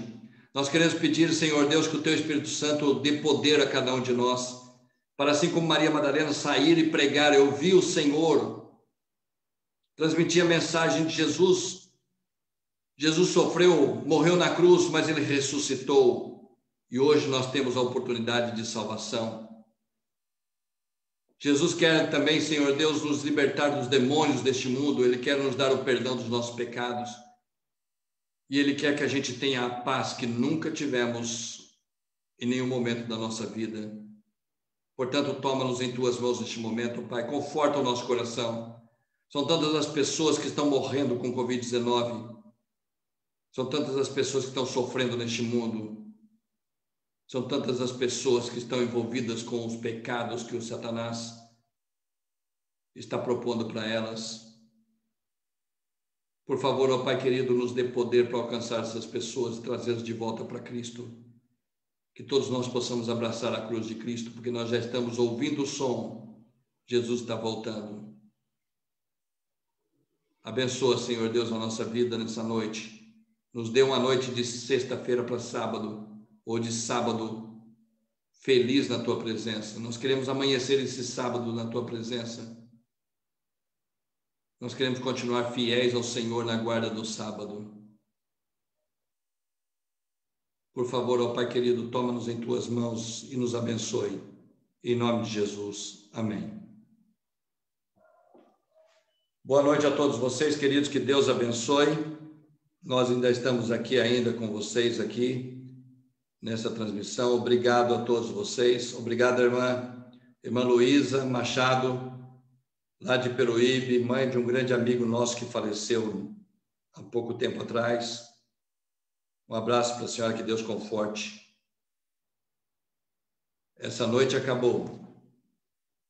Nós queremos pedir, Senhor Deus, que o Teu Espírito Santo dê poder a cada um de nós, para assim como Maria Madalena sair e pregar. Eu vi o Senhor transmitir a mensagem de Jesus. Jesus sofreu, morreu na cruz, mas Ele ressuscitou. E hoje nós temos a oportunidade de salvação. Jesus quer também, Senhor Deus, nos libertar dos demônios deste mundo. Ele quer nos dar o perdão dos nossos pecados. E Ele quer que a gente tenha a paz que nunca tivemos em nenhum momento da nossa vida. Portanto, toma-nos em Tuas mãos neste momento, Pai. Conforta o nosso coração. São tantas as pessoas que estão morrendo com Covid-19. São tantas as pessoas que estão sofrendo neste mundo. São tantas as pessoas que estão envolvidas com os pecados que o Satanás está propondo para elas. Por favor, ó Pai querido, nos dê poder para alcançar essas pessoas e trazê-las de volta para Cristo. Que todos nós possamos abraçar a cruz de Cristo, porque nós já estamos ouvindo o som. Jesus está voltando. Abençoa, Senhor Deus, a nossa vida nessa noite. Nos dê uma noite de sexta-feira para sábado, ou de sábado feliz na Tua presença. Nós queremos amanhecer esse sábado na Tua presença. Nós queremos continuar fiéis ao Senhor na guarda do sábado. Por favor, ó Pai querido, toma-nos em Tuas mãos e nos abençoe. Em nome de Jesus. Amém. Boa noite a todos vocês, queridos, que Deus abençoe. Nós ainda estamos aqui ainda com vocês aqui nessa transmissão. Obrigado a todos vocês. Obrigado, irmã Luísa Machado, lá de Peruíbe, mãe de um grande amigo nosso que faleceu há pouco tempo atrás. Um abraço para a senhora, que Deus conforte. Essa noite acabou,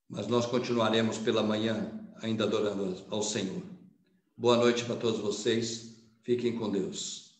mas nós continuaremos pela manhã ainda adorando ao Senhor. Boa noite para todos vocês. Fiquem com Deus.